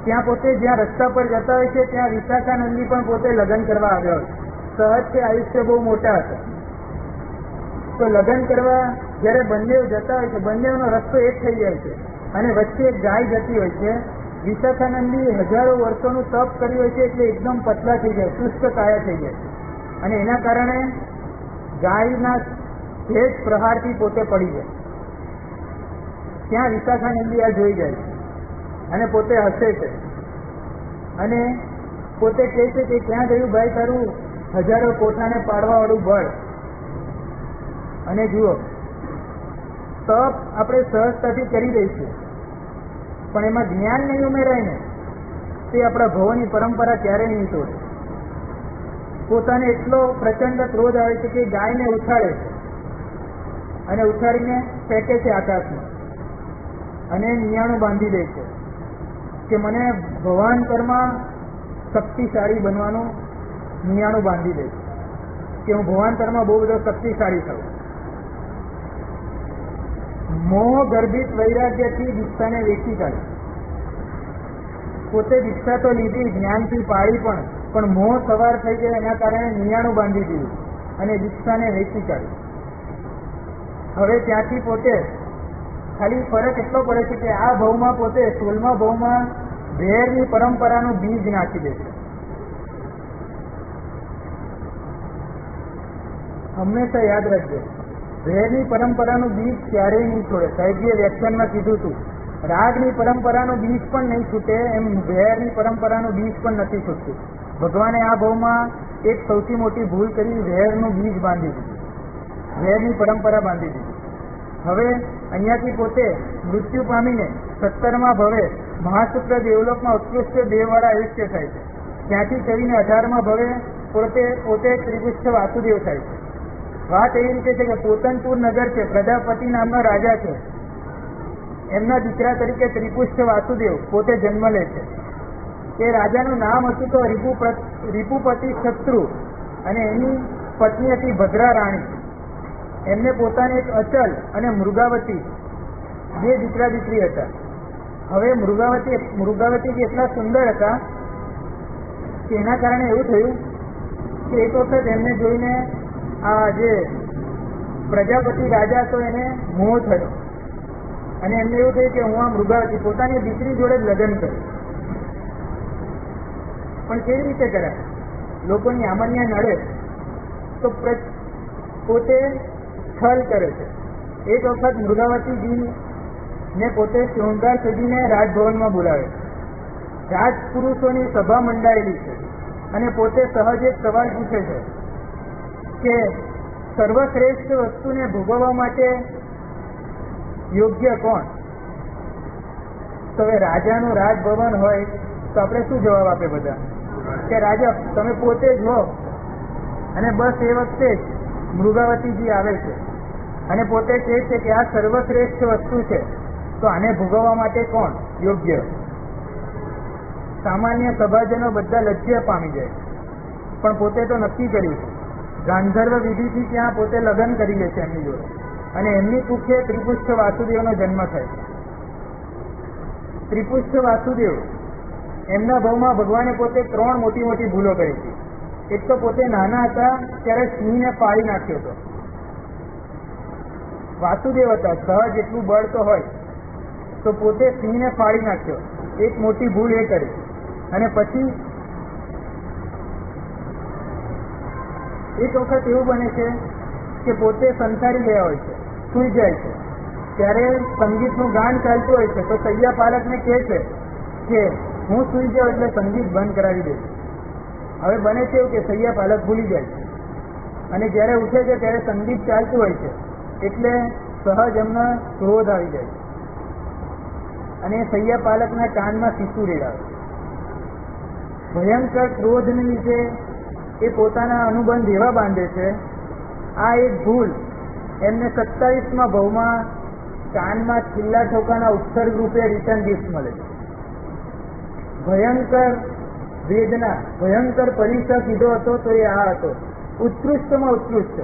ત્યાં પોતે જ્યાં રસ્તા પર જતા હોય છે ત્યાં વિશાખાનંદી પણ પોતે લગ્ન કરવા આવ્યો હોય. સહજ છે, આયુષ્ય બહુ મોટા હતા. તો લગ્ન કરવા જ્યારે બંને જતા હોય છે, બંનેનો રસ્તો એક થઈ જાય છે અને વચ્ચે એક ગાય જતી હોય છે. વિશાખાનંદી 1000 વર્ષોનું તપ કર્યું હોય છે એટલે એકદમ પતલા થઈ જાય, શુષ્ક કાયા થઈ જાય અને એના કારણે ગાયના ભેજ પ્રહારથી પોતે પડી જાય. ત્યાં વિશાખાનંદી આ જોઈ જાય છે અને પોતે હસે છે અને પોતે કહે છે કે ક્યાં ગયું ભાઈ તારું 1000 કોઠાને પાડવાવાળું બળ. અને જુઓ, તપ આપણે સહજતાથી કરી દઈશું પણ એમાં જ્ઞાન નહીં ઉમેરાય ને તે આપણા ભવોની પરંપરા ક્યારેય નહીં તોડે. પોતાને એટલો પ્રચંડ ક્રોધ આવે છે કે ગાયને ઉછાળે છે અને ઉછાળીને ફેંકે છે આકાશમાં અને નિયાણું બાંધી દે છે કે મને ભવાંતરમાં શક્તિશાળી બનવાનું નિયાણું બાંધી દે છે કે હું ભવાંતરમાં બહુ બધો શક્તિશાળી થઉં. મોહ ગર્ભિત વૈરાગ્યથી દીક્ષાને વેચી કાઢે. પોતે દીક્ષા તો લીધી, જ્ઞાનથી પાડી પણ મોહ સવાર થઈ જાય એના કારણે નિયાણું બાંધી દીધું અને દીક્ષાને વેચી કાઢી. હવે ત્યાંથી પોતે ખાલી ફરક એટલો પડે છે કે આ ભાવમાં પોતે 16મા ભાવમાં ઝેરની પરંપરાનું બીજ નાખી દે છે. હંમેશા યાદ રાખજો, ઝેરની પરંપરાનું બીજ ક્યારેય નહીં છોડે. સાહેબજીએ વ્યાખ્યાનમાં કીધું હતું રાગની પરંપરાનું બીજ પણ નહીં છૂટે એમ વેરની પરંપરાનું બીજ પણ નથી છૂટતું. ભગવાને આ ભાવમાં એક સૌથી મોટી ભૂલ કરી, વેરનું બીજ બાંધી દીધું, વેરની પરંપરા બાંધી દીધી. હવે અહીંયાથી પોતે મૃત્યુ પામીને 17મા ભવે મહાસુત્ર દેવલોકમાં ઉત્કૃષ્ટ દેવવાળા આયુષ્ય થાય છે. ત્યાંથી કરીને 18મા ભવે પોતે ત્રિપુષ્ઠ વાસુદેવ થાય છે. વાત એવી રીતે છે કે પોતનપુર નગર છે, પ્રજાપતિ નામનો રાજા છે, એમના દીકરા તરીકે ત્રિપુષ્ઠ વાસુદેવ પોતે જન્મ લે છે. એ રાજાનું નામ હતું તો રિપુપતિ શત્રુ, અને એની પત્ની હતી ભદ્રા રાણી. એમને પોતાને એક અચલ અને મૃગાવતી બે દીકરા દીકરી હતા. હવે મૃગાવતી એટલા સુંદર હતા કે એના કારણે એવું થયું કે એક વખત એમને જોઈને આ જે પ્રજાપતિ રાજા હતો એને મોહ થયો, અને એમને એવું થયું કે હું આ મૃગાવતી પોતાની દીકરી જોડે જ લગ્ન કરું. પણ કેવી રીતે કરાય? લોકોની આમન્યા નડે તો પોતે છલ કરે છે. એક વખત મૃગાવતીજી ને પોતે શૃંગાર સજીને રાજભવનમાં બોલાવે. રાજપુરુષોની સભા મંડાયેલી છે અને પોતે સહજ એક સવાલ પૂછે છે કે સર્વશ્રેષ્ઠ વસ્તુને ભોગવવા માટે યોગ્ય કોણ? તો હવે રાજાનું રાજભવન હોય તો આપણે શું જવાબ આપે બધા? કે રાજા તમે પોતે જ હો. અને બસ એ વખતે જ મૃગાવતીજી આવે છે અને પોતે કહે છે કે આ સર્વશ્રેષ્ઠ વસ્તુ છે, તો આને ભોગવવા માટે કોણ યોગ્ય? સામાન્ય સભાજનો બધા લજ્જા પામી જાય, પણ પોતે તો નક્કી કર્યું છે. ગાંધર્વ વિધિથી ત્યાં પોતે લગ્ન કરી લે છે એમની જોડે, અને એમની કુખે ત્રિપુષ્ઠ વાસુદેવનો જન્મ થાય. ત્રિપુષ્ઠ વાસુદેવ એમના ભાવમાં ભગવાને પોતે 3 મોટી મોટી ભૂલો કરી હતી. એક તો પોતે નાના હતા ત્યારે સિંહને પાળી નાખ્યો હતો. વાસુદેવ હતા, સહજ એટલું બળ તો હોય, તો પોતે સિંહને ફાડી નાખ્યો, એક મોટી ભૂલ એ કરી. અને પછી એક વખત એવું બને છે કે પોતે સંસારી ગયા હોય છે, સૂઈ જાય છે, ત્યારે સંગીતનું ગાન ચાલતું હોય છે, તો સૈયા પાલકને કહે છે કે હું સૂઈ જાઉં એટલે સંગીત બંધ કરાવી દે. હવે બને છે એવું કે સૈયા પાલક ભૂલી જાય છે, અને જ્યારે ઉઠે છે ત્યારે સંગીત ચાલતું હોય છે, એટલે સહજ એમનો ક્રોધ આવી જાય અને સૈયા પાલકના કાનમાં શીશું રેડાવે. ભયંકર ક્રોધને લીધે એ પોતાના અનુબંધ એવા બાંધે છે. આ એક ભૂલ એમને 27મા ભવમાં કાનમાં છેલ્લા ઠોકાના ઉત્સર્ગ રૂપે રિટર્ન ગિફ્ટ મળે છે. ભયંકર વેદના, ભયંકર પરિસર કીધો હતો તો એ આ હતો. ઉત્કૃષ્ટમાં ઉત્કૃષ્ટ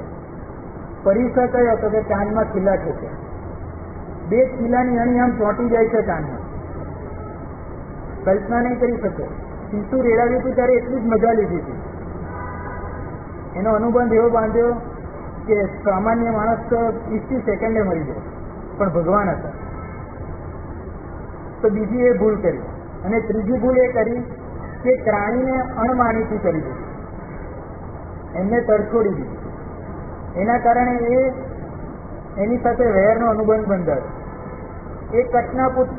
પરિસર કયો હતો કે કાનમાં ખીલા ઠોકે. 2 ખીલાની અણી આમ ચોંટી જાય છે કાનમાં, કલ્પના નહીં કરી શકો. શીશું રેડાવ્યું હતું ત્યારે એટલી જ મજા લીધી હતી. એનો અનુબંધ એવો બાંધ્યો કે સામાન્ય માણસ તો 20 સેકન્ડે મરી જાય, પણ ભગવાન હતા. તો બીજી એ ભૂલ કરી. અને ત્રીજી ભૂલ એ કરી કે પ્રાણીને અણમાનીતી કરી દીધી, એમને તરછોડી દીધી. એના કારણે એની સાથે વેરનો અનુબંધ બંધાયો. એ કટના પુત્ર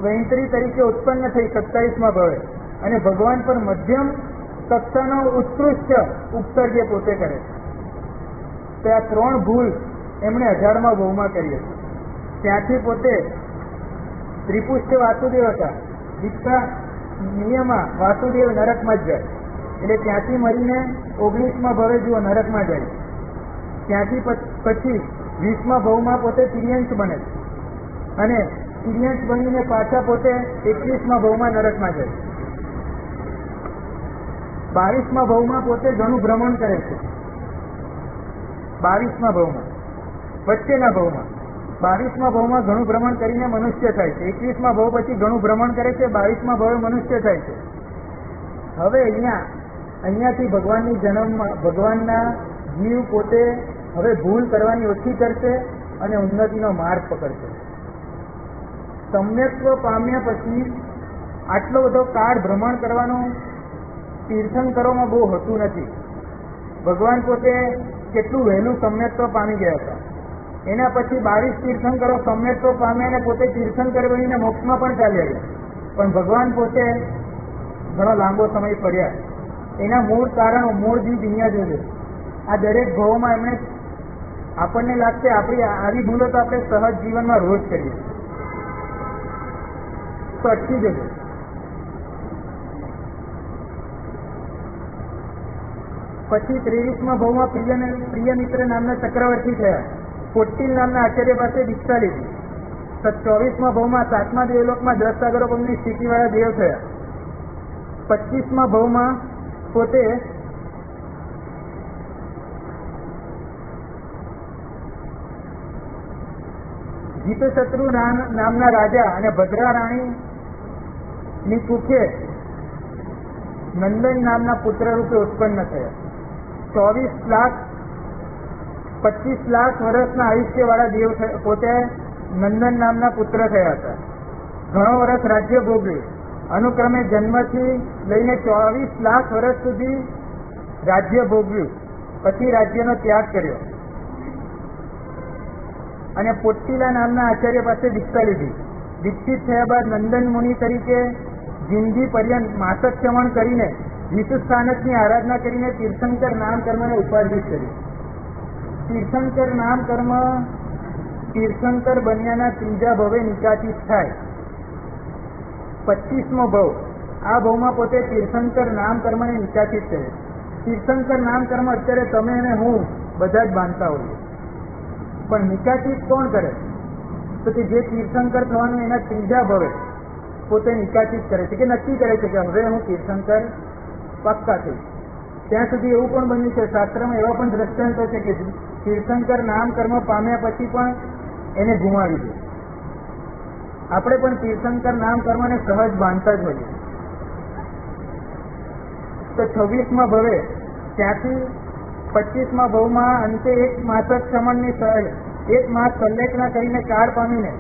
વૈંતરી તરીકે ઉત્પન્ન થઈ 27મા ભવે, અને ભગવાન પર મધ્યમ કક્ષાનો ઉત્કૃષ્ટ ઉપસર્ગ પોતે કરે. તો આ 3 ભૂલ એમણે 18મા ભવમાં કરી હતી. ત્યાંથી પોતે ત્રિપુષ્ઠ વાસુદેવ હતા. દીક્ષા નિયમમાં વાસુદેવ નરકમાં જ જાય, એટલે ત્યાંથી મરીને 19મા ભવે જુઓ નરકમાં જાય. ત્યાંથી પછી 20મા ભવમાં પોતે તિર્યંશ બને છે, અને તિર્યંશ બનીને પાછા પોતે 21મા ભવમાં નરકમાં જાય. 22મા ભવમાં પોતે ઘણું ભ્રમણ કરે છે. 22મા ભવમાં વચ્ચેના ભવમાં 22મા ભવમાં ઘણું ભ્રમણ કરીને મનુષ્ય થાય છે. 21મા ભવ પછી ઘણું ભ્રમણ કરે છે, 22મા ભવે મનુષ્ય થાય છે. હવે અહીંયાથી ભગવાનની જન્મમાં ભગવાનના જીવ પોતે હવે ભૂલ કરવાની ઓછી કરશે અને ઉન્નતિનો માર્ગ પકડશે. સમ્યક્ત્વ પામ્યા પછી આટલો બધો કાળ ભ્રમણ કરવાનું તીર્થંકરોમાં બહુ હોતું નથી. ભગવાન પોતે કેટલું વહેલું સમ્યક્ત્વ પામી ગયા હતા. એના પછી 22 તીર્થંકરો સમ્યક્તો પામે અને પોતે તીર્થંકર બનીને મોક્ષમાં પણ ચાલ્યા ગયા. પણ ભગવાન પોતે ઘણો લાંબો સમય ફર્યા. એના મૂળ કારણો, મૂળ બીજ અહીંયા જોજો. આ દરેક ભાવોમાં એમણે આપણને લાગશે આપણી આવી ભૂલો તો આપણે સહજ જીવનમાં રોજ કરીએ, તો અટકી જજો. પછી 23મા ભાવમાં પ્રિય મિત્ર નામના ચક્રવર્તી થયા. કોટિલ નામના આચાર્ય પાસે દીક્ષા લીધી. 24મા ભાવમાં 7મા દેવલોકમાં 10 સાગરોપમની સ્થિતિવાળા દેવ થયા. 25મા ભાવમાં પોતે જીતશત્રુ નામના રાજા અને ભદ્રા રાણીની કુખે નંદન નામના પુત્ર રૂપે ઉત્પન્ન થયા. 25 લાખ વર્ષના આયુષ્ય વાળા દેવ પોતે નંદન નામના પુત્ર થયા હતા. ઘણો વર્ષ રાજ્ય ભોગવ્યું. અનુક્રમે જન્મથી લઈને 24 લાખ વર્ષ સુધી રાજ્ય ભોગવ્યું. પછી રાજ્યનો ત્યાગ કર્યો અને પોટ્ટીલા નામના આચાર્ય પાસે દીક્ષા લીધી. દીક્ષિત થયા બાદ નંદન મુનિ તરીકે જિંદગી પર્યંત માસક ચમણ કરીને વિષ્ણુ સ્થાનકની આરાધના કરીને તીર્થંકર નામ કર્મને ઉપાર્જિત કરી. તીર્થંકર નામ કર્મ તીર્થંકર બન્યાના ત્રીજા ભવે નિકાચિત થાય. 25મો ભવ, આ ભવમાં પોતે તીર્થંકર નામ કર્મને નિકાચિત કરે. તીર્થંકર નામ કર્મ અત્યારે તમે અને હું બધા જ બાંધતા હોઈએ, પણ નિકાચિત કોણ કરે? તો કે જે તીર્થંકર થવાનું એના ત્રીજા ભવે પોતે નિકાચિત કરે છે, કે નક્કી કરે છે કે હવે હું તીર્થંકર પક્કા થઈશ. ત્યાં સુધી એવું પણ બન્યું છે, શાસ્ત્રમાં એવા પણ દ્રષ્ટાંતો છે કે તીર્થંકર નામ કર્મ પામ્યા પછી પણ એને ગુમાવી દે. આપણે પણ તીર્થંકર નામ કર્મને સહજ બાંધતા જ હોઈએ. તો 26મા ભવે, ત્યાંથી 25મા ભવમાં અંતે 1 માસક ચમણની 1 માસ સંલેખના કરીને કાળ પામીને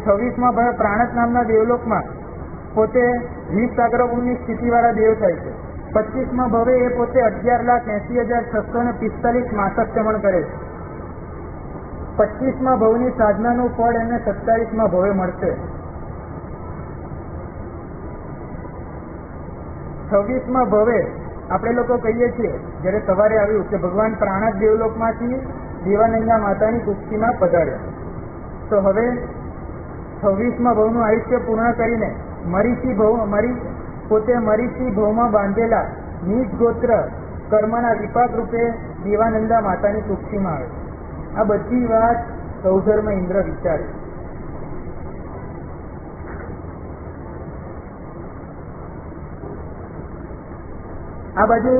26મા ભવે પ્રાણત નામના દેવલોકમાં પોતે 20 સાગરોપમની સ્થિતિવાળા દેવ થાય છે. 25મા ભવે એ પોતે 11,80,645 માસક ચમણ કરે છે. 25મા ભવની સાધનાનું ફળ એમને 27મા ભવે મળશે. 26મા ભવે આપણે લોકો કહીએ છીએ જ્યારે સવારે આવ્યું કે ભગવાન પ્રાણત દેવલોકમાંથી દેવાનંદા માતાની કુક્ષીમાં પધાર્યા. તો હવે 26મા ભવનું આયુષ્ય પૂર્ણ કરીને પોતે મરીચી ભવમાં બાંધેલા નીચ ગોત્ર કર્મના વિપાક રૂપે દેવાનંદા માતાની કુક્ષીમાં આવે. આ બધી વાત સૌધર્મ ઇન્દ્ર વિચારે. આ બાજુ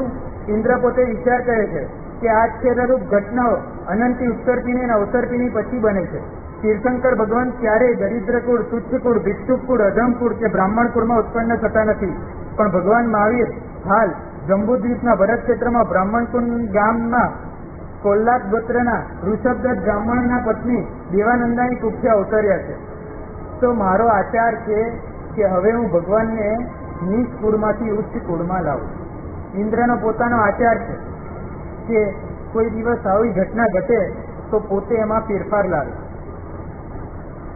ઇન્દ્ર પોતે વિચાર કરે છે કે આ છેદરૂપ ઘટનાઓ અનંતી ઉત્તરપીની અને અવસરપીની પછી બને છે. તીર્થંકર ભગવાન ક્યારેય દરિદ્રકુળ, તુચ્છકુળ, ભિક્ષુકુળ, અધમકુળ કે બ્રાહ્મણ કુળમાં ઉત્પન્ન થતા નથી. પણ ભગવાન મહાવીર હાલ જંબુદ્વીપના ભરત ક્ષેત્રમાં બ્રાહ્મણકુળ ગામમાં કોલ્લાદ ગોત્રના ઋષભદત્ત બ્રાહ્મણના પત્ની દેવાનંદાની કુક્ષે અવતર્યા છે. તો મારો આચાર છે કે હવે હું ભગવાનને નીચ કુળમાંથી ઉચ્ચ કુળમાં લાવું. ઇન્દ્રનો પોતાનો આચાર છે કે કોઈ દિવસ આવી ઘટના ઘટે તો પોતે એમાં ફેરફાર લાવે.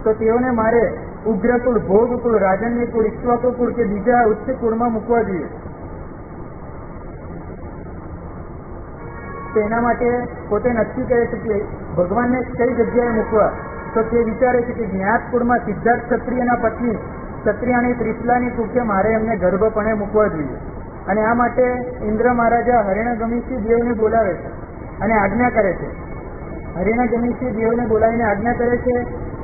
તો તેઓને મારે ઉગ્રકુળ, ભોગકુળ, રાજન્યકુળ, ઇક્ષ્વાકુળ કે બીજા ઉચ્ચ કુળમાં મૂકવા જોઈએ. તો એના માટે પોતે નક્કી કરે છે કે ભગવાનને કઈ જગ્યાએ મૂકવા. તો તે વિચારે છે કે જ્ઞાત કુળમાં સિદ્ધાર્થ ક્ષત્રિયના પત્ની ક્ષત્રિયાની ત્રિશલાની કુખે મારે એમને ગર્ભપણે મૂકવા જોઈએ. અને આ માટે ઇન્દ્ર મહારાજા હરિણગમીશી દેવને બોલાવે છે અને આજ્ઞા કરે છે. હરિણગમીશી દેવને બોલાવીને આજ્ઞા કરે છે.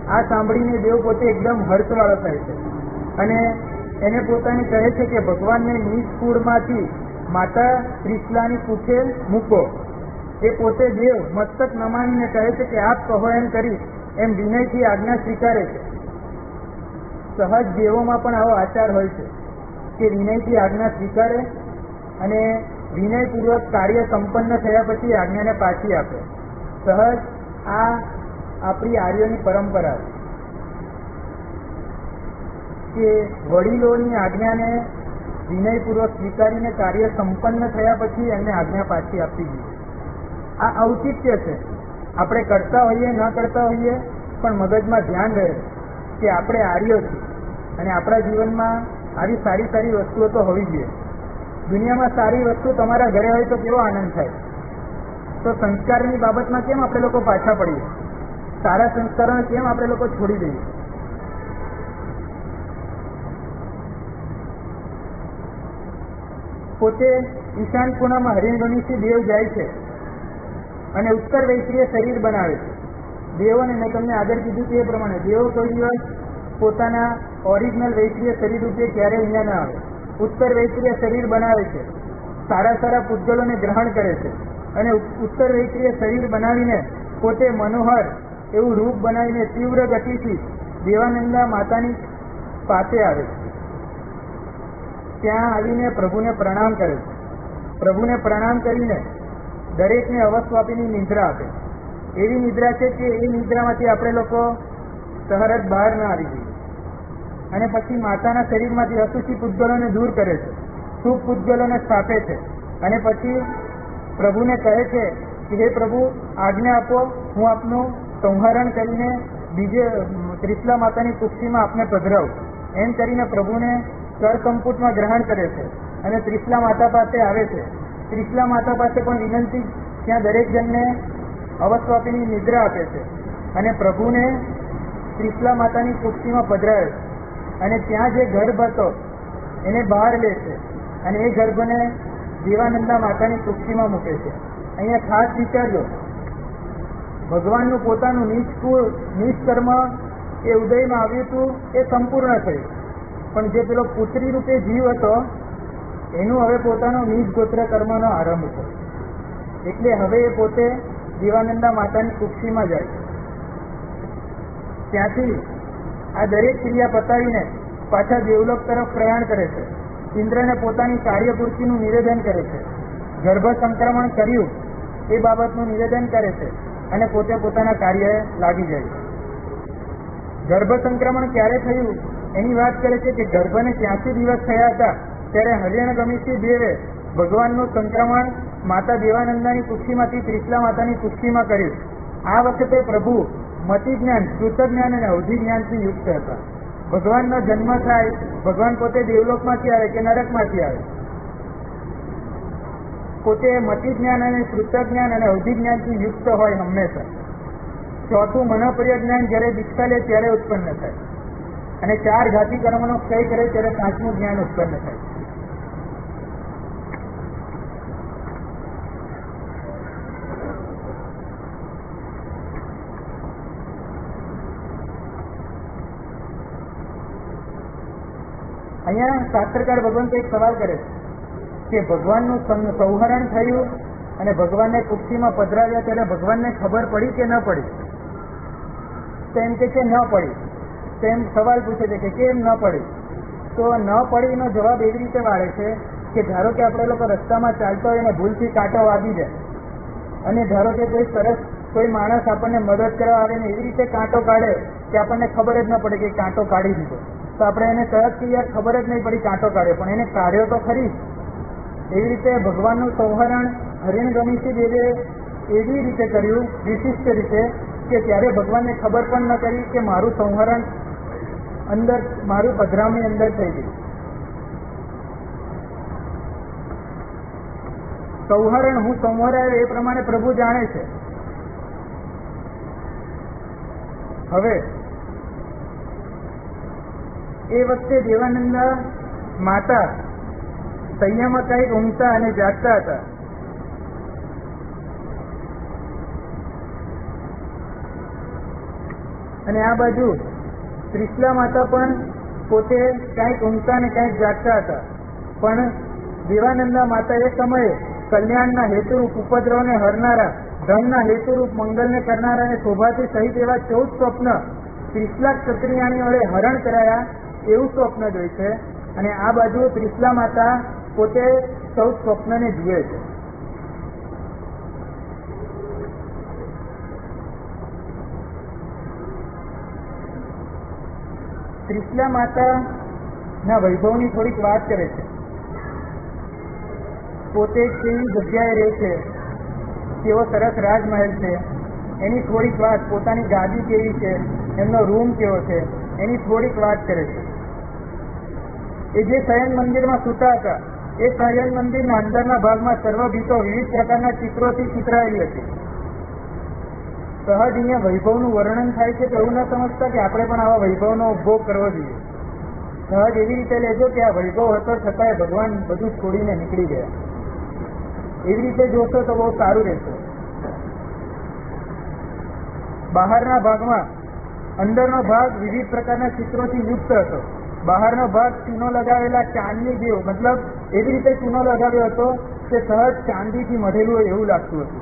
આ સાંભળીને દેવ પોતે એકદમ હર્ષવાળો થાય છે અને એને પોતાની કહે છે કે ભગવાનને નીચ કુળમાંથી માતા ત્રિશલાની કુખે મૂકો. એ પોતે દેવ મસ્તક નમાણીને કહે છે કે આપ કહો એમ કરી એમ વિનયથી આજ્ઞા સ્વીકારે છે. સહજ દેવોમાં પણ આવો આચાર હોય છે કે વિનયથી આજ્ઞા સ્વીકારે અને વિનયપૂર્વક કાર્ય સંપન્ન થયા પછી આજ્ઞાને પાછી આપે. સહજ આ આપણી આર્યોની પરંપરા કે વડીલોની આજ્ઞાને વિનયપૂર્વક સ્વીકારીને કાર્ય સંપન્ન થયા પછી એમને આજ્ઞા પાછી આપવી જોઈએ. આ ઔચિત્ય છે આપણે કરતા હોઈએ ન કરતા હોઈએ પણ મગજમાં ધ્યાન રહે કે આપણે આર્યો છીએ અને આપણા જીવનમાં આવી સારી સારી વસ્તુઓ તો હોવી જોઈએ. દુનિયામાં સારી વસ્તુ તમારા ઘરે હોય તો કેવો આનંદ થાય. તો સંસ્કારની બાબતમાં કેમ આપણે લોકો પાછા પડીએ? સારા સંસ્કારોને કેમ આપણે લોકો છોડી દઈએ? પોતે ઈશાન ખૂણામાં હરિણગણીથી દેવ જાય છે અને ઉત્તર વૈશ્રીય શરીર બનાવે છે. દેવોને મેં તમને આગળ કીધું તે પ્રમાણે દેવો કોઈ દિવસ પોતાના ઓરિજિનલ વૈશ્રીય શરીર રૂપે ક્યારેય અહીંયા ના આવે. ઉત્તર વૈશ્રીય શરીર બનાવે છે, સારા સારા પૂતગલોને ગ્રહણ કરે છે અને ઉત્તર વૈશ્રીય શરીર બનાવીને પોતે મનોહર એવું રૂપ બનાવીને તીવ્ર ગતિથી દેવાનંદા માતાની પાસે આવે છે. ત્યાં આવીને પ્રભુને પ્રણામ કરે છે. પ્રભુને પ્રણામ કરીને દરેકને અવસ્વાપીની નિદ્રા આપે. એવી નિદ્રા છે કે એ નિદ્રામાંથી આપણે લોકો સહરજ બહાર ના આવી જઈએ. અને પછી માતાના શરીરમાંથી અશુચિ પૂતગલોને દૂર કરે છે, શુભ પૂતગલોને સ્થાપે છે અને પછી પ્રભુને કહે છે કે હે પ્રભુ, આજ્ઞા આપો, હું આપનું સંહરણ કરીને બીજે ત્રિશલા માતાની કુક્ષીમાં આપને પધરાવું. એમ કરીને પ્રભુને કરકંપુટમાં ગ્રહણ કરે છે અને ત્રિશલા માતા પાસે આવે છે. ત્રિશલા માતા પાસે પણ વિનંતી, ત્યાં દરેક જણને અવસ્વાપીની નિદ્રા આપે છે અને પ્રભુને ત્રિશલા માતાની કુક્ષીમાં પધરાવે છે અને ત્યાં જે ગર્ભ હતો એને બહાર લે છે અને એ ગર્ભને દેવાનંદા માતાની કુક્ષીમાં મૂકે છે. અહીંયા ખાસ વિચારજો, ભગવાનનું પોતાનું નિષ્કર્મ એ ઉદયમાં આવ્યું હતું, એ સંપૂર્ણ થયું, પણ જે પેલો પુત્રી રૂપે જીવ હતો એનું હવે પોતાનો નિજ ગોત્ર કર્મનો આરંભ થયો. એટલે હવે એ પોતે દેવાનંદા માતાની કુક્ષીમાં જાય. ત્યાંથી આ દરેક ક્રિયા પતાવીને પાછા દેવલોક તરફ પ્રયાણ કરે છે. ઇન્દ્રને પોતાની કાર્યપૂર્તિનું નિવેદન કરે છે. ગર્ભ સંક્રમણ કર્યું એ બાબતનું નિવેદન કરે છે અને પોતે પોતાના કાર્યએ લાગી જાય છે. ગર્ભ સંક્રમણ ક્યારે થયું એની વાત કરે છે કે ગર્ભને 83 દિવસ થયા હતા ત્યારે હરિણગમીથી દેવે ભગવાનનું સંક્રમણ માતા દેવાનંદાની કુક્ષીમાંથી ત્રિશલા માતાની કુક્ષીમાં કર્યું. આ વખતે પ્રભુ મતિ જ્ઞાન, શ્રુત જ્ઞાન અને અવધિ જ્ઞાનથી યુક્ત હતા. ભગવાનનો જન્મ થાય, ભગવાન પોતે દેવલોકમાંથી આવે કે નરકમાંથી આવે, પોતે મતિ જ્ઞાન અને શ્રુત જ્ઞાન અને અવધિ જ્ઞાનથી યુક્ત હોય હંમેશા. ચોથું મનોપ્રિય જ્ઞાન જ્યારે દીક્ષા લે ત્યારે ઉત્પન્ન થાય અને 4 ઘાતી કર્મનો ક્ષય કરે ત્યારે 5મું જ્ઞાન ઉત્પન્ન થાય. અહીંયા શાસ્ત્રકાર ભગવાન એક સવાલ કરે છે કે ભગવાનનું સંહરણ થયું અને ભગવાનને કુક્ષીમાં પધરાવ્યા ત્યારે ભગવાનને ખબર પડી કે ન પડી? તેમ કે ન પડી. તેમ સવાલ પૂછે છે કે કેમ ન પડી? તો ન પડીનો જવાબ એવી રીતે વાળે છે કે ધારો કે આપણે લોકો રસ્તામાં ચાલતા હોય અને ભૂલથી કાંટો વાગી જાય અને ધારો કે કોઈ માણસ આપણને મદદ કરવા આવે ને એવી રીતે કાંટો કાઢે કે આપણને ખબર જ ન પડે કે કાંટો કાઢી દીધો, તો આપણે એને તરત કે યાર ખબર જ નહીં પડી કાંટો કાઢ્યો, પણ એને કાઢ્યો તો ખરી. એવી રીતે ભગવાનનું સંહરણ હરિણગમીથી દેવે એવી રીતે કર્યું, વિશિષ્ટ રીતે, કે ત્યારે ભગવાનને ખબર પણ ન કરી કે મારું સંહરણ અંદર, મારું પધરામણી અંદર થઈ ગયું. સંહરણ હું સંહરાયો એ પ્રમાણે પ્રભુ જાણે છે. હવે એ વખતે દેવાનંદા માતા સંયમ કંઈક ઊંઘતા અને જાગતા હતા. અને આ બાજુ ત્રિશલા માતા પણ પોતે કાંઈક ઊંઘતા અને કાંઈક જાગતા હતા. પણ દેવાનંદા માતા એ સમયે કલ્યાણના હેતુરૂપ ઉપદ્રવને હરનારા, ધનના હેતુરૂપ મંગલને કરનારા અને શોભાથી સહિત એવા 14 સ્વપ્ન ત્રિશલા ક્ષત્રિયાની વડે હરણ કરાયા એવું સ્વપ્ન જોઈ છે. અને આ બાજુ ત્રિશલા માતા પોતે 14 સ્વપ્નને જુએ છે. ત્રિશલા માતાના વૈભવની થોડીક વાત કરે છે. પોતે કેવી જગ્યાએ રહે છે, કેવો સરસ રાજમહેલ છે, એની થોડીક વાત, પોતાની ગાદી કેવી છે, એમનો રૂમ કેવો છે, એની થોડીક વાત કરે છે. એ જે શયન મંદિરમાં સૂતા હતા એ શયન મંદિરના અંદરના ભાગમાં સર્વભીતો વિવિધ પ્રકારના ચિત્રોથી ચિતરાયેલી હતી. સહજ અહીંયા વૈભવનું વર્ણન થાય છે તો એવું ન સમજતા કે આપણે પણ આવા વૈભવનો ભોગ કરવો જોઈએ. સહજ એવી રીતે લેજો કે આ વૈભવ હતો છતાંય ભગવાન બધું છોડીને નીકળી ગયા. એવી રીતે જોશો તો બહુ સારું રહેશે. બહારના ભાગમાં અંદરનો ભાગ વિવિધ પ્રકારના ચિત્રોથી યુક્ત હતો. બહારનો ભાગ ચૂનો લગાવેલા ચાંદની જેવો, મતલબ એવી રીતે ચૂનો લગાવ્યો હતો કે સહજ ચાંદીથી મઢેલું હોય એવું લાગતું હતું.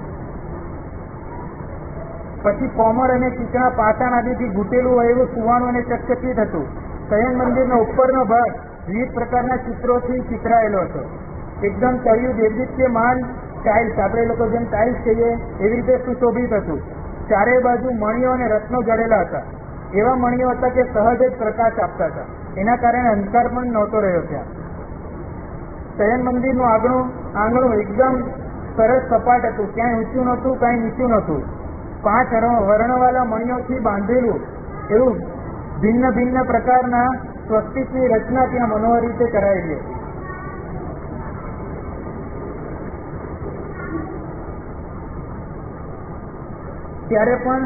પછી કોમળ અને ચીકણા પાષાણ આદિથી ઘૂંટેલું હોય એવું સુવાણું અને ચકચકિત હતું. શયન મંદિરનો ઉપરનો ભાગ વિવિધ પ્રકારના ચિત્રોથી ચિતરાયેલો હતો. એકદમ તળિયું દેદીપ્યમાન ટાઇલ્સ, આપણે લોકો જેમ ટાઇલ્સ કહીએ એવી રીતે સુશોભિત હતું. ચારે બાજુ મણીઓ અને રત્નો જડેલા હતા. એવા મણીઓ હતા કે સહજ જ પ્રકાશ આપતા હતા. એના કારણે અંધકાર પણ નહોતો રહ્યો ત્યાં. શયન મંદિરનું આંગણું એકદમ સરસ સપાટ હતું. ક્યાંય ઊંચું નહોતું, કાંઈ નીચું નહોતું. 5 વર્ણવાળા મણીઓથી બાંધેલું એવું ભિન્ન ભિન્ન પ્રકારના સ્વસ્તિકની રચના ત્યાં મનોહર રીતે કરાયેલી હતી. ત્યારે પણ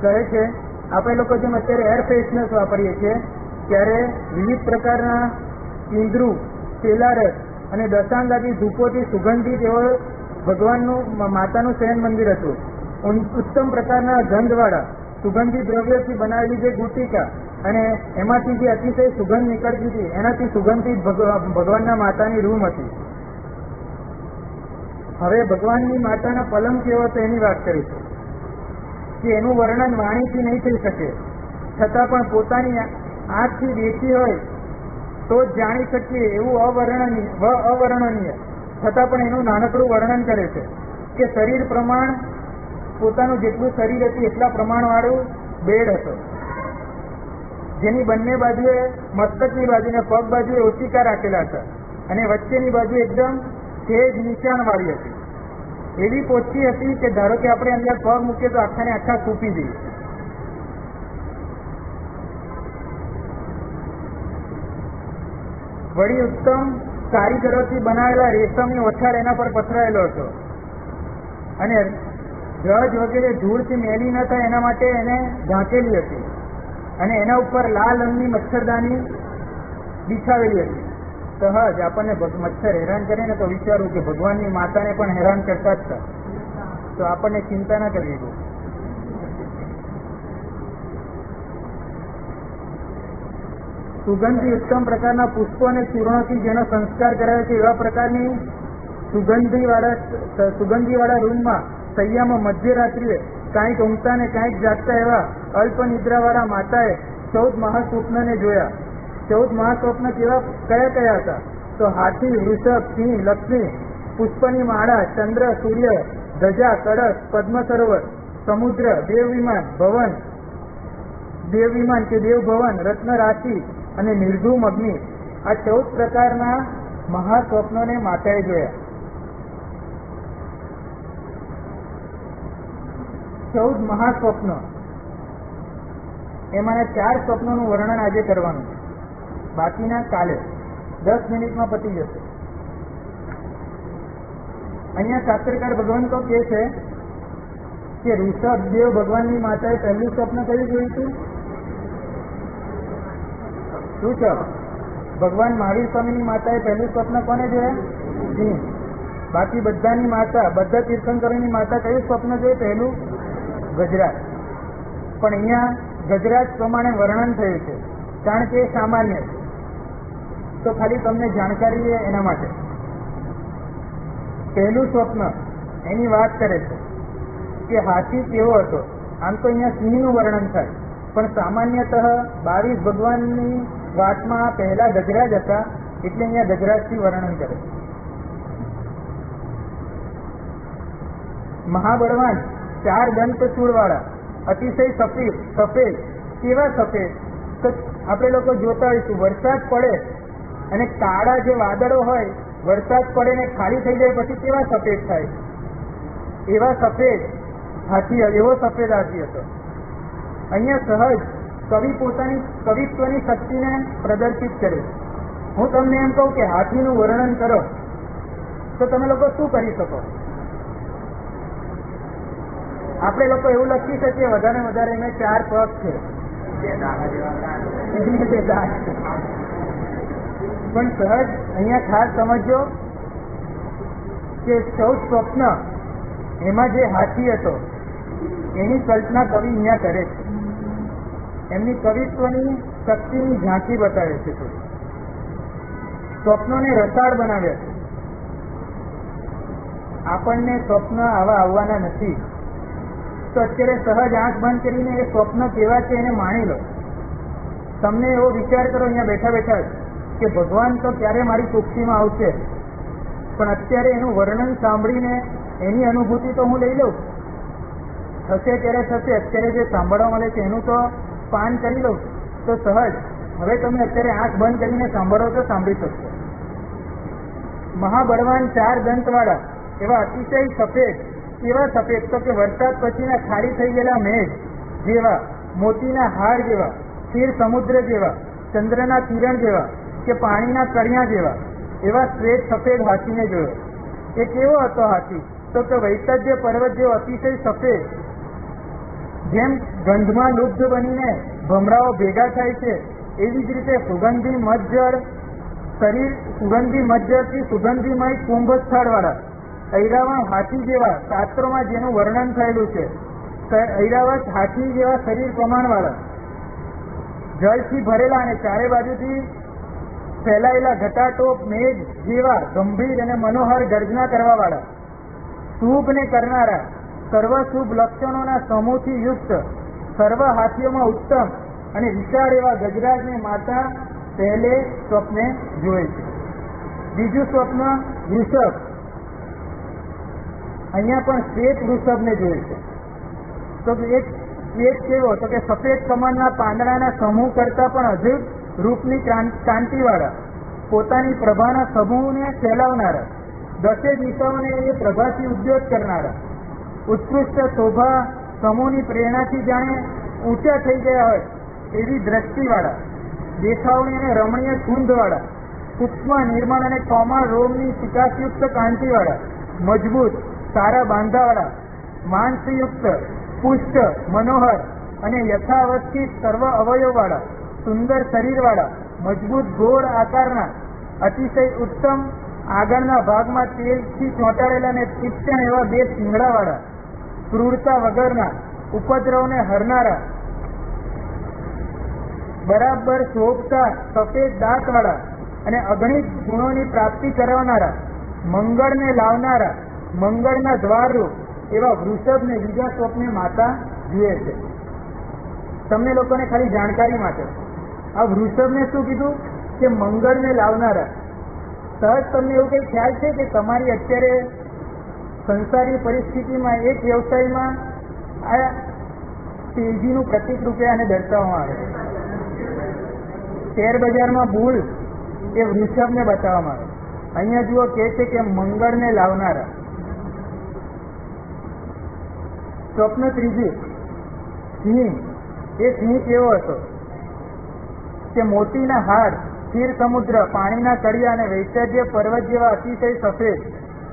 કહે છે આપણે લોકો જેમ અત્યારે એર ફ્રેશનર્સ વાપરીએ છીએ ત્યારે વિવિધ પ્રકારના ઇન્દ્રુ, તેલારસ અને દશાંગાદી ધૂપોથી સુગંધિત એવો ભગવાનનું માતાનું શયન મંદિર હતું. ઉત્તમ પ્રકારના ગંધવાળા સુગંધિત દ્રવ્યથી બનાવેલી જે ગુટિકા અને એમાંથી જે અતિશય સુગંધ નીકળતી હતી એનાથી સુગંધિત ભગવાનના માતાની રૂમ હતી. હવે ભગવાનની માતાના પલંગ કેવો હતો એની વાત કરી છે કે એનું વર્ણન વાણીથી નહીં થઈ શકે, છતાં પણ પોતાની આંખથી દેખી હોય તો જ જાણી શકીએ એવું અવર્ણનીય, છતાં પણ એનું નાનકડું વર્ણન કરે છે કે શરીર પ્રમાણ પોતાનું જેટલું શરીર હતું એટલા પ્રમાણવાળું બેડ હતો, જેની બંને બાજુએ મસ્તકની બાજુને પગ બાજુએ ઓશિકા રાખેલા હતા અને વચ્ચેની બાજુ એકદમ તેજ નિશાનવાળી હતી. એવી પોચી હતી કે ધારો કે આપણે અંદર પગ મૂકીએ તો આખાને આખા સૂપી જઈએ. વળી ઉત્તમ કારીગરોથી બનાવેલા રેશમની ઓછાળ એના પર પથરાયેલો હતો અને રજ વગેરે ધૂળથી મેલી ન થાય એના માટે એને ઢાંકેલી હતી અને એના ઉપર લાલ રંગની મચ્છરદાની બિછાવેલી હતી. સહજ આપણને મચ્છર હેરાન કરે ને તો વિચારવું કે ભગવાનની માતાને પણ હેરાન કરતા જ હતા, તો આપણને ચિંતા ના કરવી જોઈએ. સુગંધી ઉત્તમ પ્રકારના પુષ્પો અને ચૂર્ણોથી જેનો સંસ્કાર કરાયો છે એવા પ્રકારની સુગંધીવાળા રૂમમાં સૈયામાં મધ્યરાત્રિએ કાંઈક ઊંઘતા ને કાંઈક જાગતા એવા અલ્પ નિદ્રાવાળા માતાએ 14 મહાસ્વપ્નને જોયા. 14 મહાસ્વપ્ન કયા હતા? તો હાથી, વૃષભ, સિંહ, લક્ષ્મી, પુષ્પની માળા, ચંદ્ર, સૂર્ય, ધજા, કળશ, પદ્મ સરોવર, સમુદ્ર, દેવવિમાન કે દેવભવન, રત્ન રાશિ અને નિર્ધૂમ અગ્નિ. આ 14 પ્રકારના મહાસ્વપ્નોને માતાએ જોયા. 14 મહાસ્વપ્નો, એમાંના 4 સ્વપ્નોનું વર્ણન આજે કરવાનું છે, બાકીના કાલે 10 મિનિટમાં પતી જશે. અહીંયા શાસ્ત્રકાર ભગવાન તો કહે છે કે ઋષભદેવ ભગવાનની માતાએ પહેલું સ્વપ્ન કયું જોયું હતું? ઋષભ. ભગવાન મહાવીર સ્વામીની માતાએ પહેલું સ્વપ્ન કોને જોયા? સિંહ. બાકી બધાની માતા, બધા તીર્થંકરોની માતા કયું સ્વપ્ન જોયું? પહેલું ગજરાજ. પણ અહીંયા ગજરાજ પ્રમાણે વર્ણન થયું છે કારણ કે એ સામાન્ય છે, તો ખાલી તમને જાણકારી એના માટે. પહેલું સ્વપ્ન એની વાત કરે છે કે હાથી કેવો હતો. આમ તો અહીંયા સિંહનું વર્ણન થાય, પણ સામાન્યતઃ 22 ભગવાનની વાતમાં પહેલા ગજરાજ હતા એટલે અહીંયા ગજરાજથી વર્ણન કરે. મહાબળવાન 4 દંતશૂળવાળા, અતિશય સફેદ. કેવા સફેદ? તો આપણે લોકો જોતા હોઈશું વરસાદ પડે અને કાળા જે વાદળો હોય, વરસાદ પડે ને ખાલી થઈ જાય પછી કેવા સફેદ થાય, એવા સફેદ હાથી, એવો સફેદ હાથી હતો. અહીંયા સહજ કવિ પોતાની કવિત્વની શક્તિને પ્રદર્શિત કરે. હું તમને એમ કહું કે હાથીનું વર્ણન કરો તો તમે લોકો શું કરી શકો? આપણે લોકો એવું લખી શકીએ વધારે વધારે એને 4 પગ છે, પણ સહજ અહીંયા ખાસ સમજો કે સૌ સ્વપ્ન એમાં જે હાથી હતો એની કલ્પના કવિ અહીંયા કરે છે. એમની કવિત્વની શક્તિની ઝાંખી બતાવે છે. સ્વપ્નોને રસાળ બનાવ્યા છે. આપણને સ્વપ્ન આવા આવવાના નથી, તો અત્યારે સહજ આંખ બંધ કરીને એ સ્વપ્ન કેવા છે એને માણી લો. તમને એવો વિચાર કરો અહીંયા બેઠા બેઠા કે ભગવાન તો ક્યારે મારી કુક્ષીમાં આવશે, પણ અત્યારે એનું વર્ણન સાંભળીને એની અનુભૂતિ તો હું લઈ લઉં. થશે ત્યારે થશે, અત્યારે જે સાંભળવા મળે છે એનું તો પાન કરી લઉં. તો સહજ હવે તમે અત્યારે આંખ બંધ કરીને સાંભળો તો સાંભળી શકશો. મહાબળવાન 4 દંતવાળા એવા અતિશય સફેદ, કેવા સફેદ તો કે વરસાદ પછીના ખાલી થઈ ગયેલા મેઘ જેવા, મોતીના હાર જેવા, સ્થિર સમુદ્ર જેવા, ચંદ્રના કિરણ જેવા કે પાણીના કળિયા જેવા એવા શ્વેત સફેદ હાથીને જોયો. એ કેવો હતો હાથી? તો કે વૈતજ્ય પર્વત જેવો અતિશય સફેદ. જેમ ગંધમાં લુપ્ત બનીને ભમરાઓ ભેગા થાય છે એવી જ રીતે સુગંધી મજ્જર શરીર, સુગંધી મજ્જરથી સુગંધીમય કુંભ સ્થળવાળા ઐરાવત હાથી જેવા, શાસ્ત્રોમાં જેનું વર્ણન થયેલું છે, ઐરાવત હાથી જેવા શરીર પ્રમાણવાળા, જળથી ભરેલા અને ચારે બાજુથી ફેલાયેલા ઘટાટોપ મેઘ જેવા ગંભીર અને મનોહર ગર્જના કરવાવાળા, શુભને કરનારા, સર્વ શુભ લક્ષણોના સમૂહથી યુક્ત, સર્વ હાથીઓમાં ઉત્તમ અને વિશાળ એવા ગજરાજને માતા પહેલે સ્વપ્ને જોયે છે. બીજું સ્વપ્ન વૃષભ. અહીંયા પણ શ્વેત વૃષભને જોયે છે. તો એક શ્વેત કેવો? તો કે સફેદ કમળના પાંદડાના સમૂહ કરતા પણ અજબ રૂપની કાંતિવાળા, પોતાની પ્રભાના સમૂહને ફેલાવનારા, 10 દિશાઓને એ પ્રભાથી ઉદ્યોગ કરનારા, ઉત્કૃષ્ટ શોભા સમૂહની પ્રેરણાથી જાણે ઊંચા થઈ ગયા હોય એવી દ્રષ્ટિવાળા, દેખાવણી અને રમણીય કુંધવાળા, સૂક્ષ્મ નિર્મળ અને કોમળ રોમની વિકાસયુક્ત કાંતિવાળા, મજબૂત સારા બાંધાવાળા, માંસયુક્ત, પુષ્ટ, મનોહર અને યથાવસ્થિત સર્વ અવયવવાળા, સુંદર શરીરવાળા, મજબૂત ગોળ આકારના, અતિશય ઉત્તમ આગળના ભાગમાં તેલથી ચોંટાડેલા અને તીક્ષ્ણ એવા 2 શિંગડાવાળા, ક્રૂરતા વગરના, ઉપદ્રવને હરનારા, બરાબર શોભતા સફેદ દાંતવાળા અને અગણિત ગુણોની પ્રાપ્તિ કરાવનારા, મંગળને લાવનારા, મંગળના દ્વારરૂપ એવા વૃષભને બીજા સ્વપ્ને માતા જુએ છે. તમને લોકોને ખાલી જાણકારી માટે આ વૃષભને શું કીધું કે મંગળને લાવનારા. સહજ તમને એવું કંઈ ખ્યાલ છે કે તમારી અત્યારે સંસારી પરિસ્થિતિમાં એક વ્યવસાયમાં આ તેજીનું પ્રતિક રૂપે આને દર્શાવવામાં આવે છે? શેર બજારમાં ભૂલ એ વૃષભને બતાવવામાં આવે. અહીંયા જુઓ કે છે કે મંગળને લાવનારા. સ્વપ્ન ત્રીજું સિંહ. એ સિંહ કેવો હતો કે મોતીના હાર, સ્થિર સમુદ્ર, પાણીના તળિયા અને વૈતજ્ય પર્વત જેવા અતિશય સફેદ,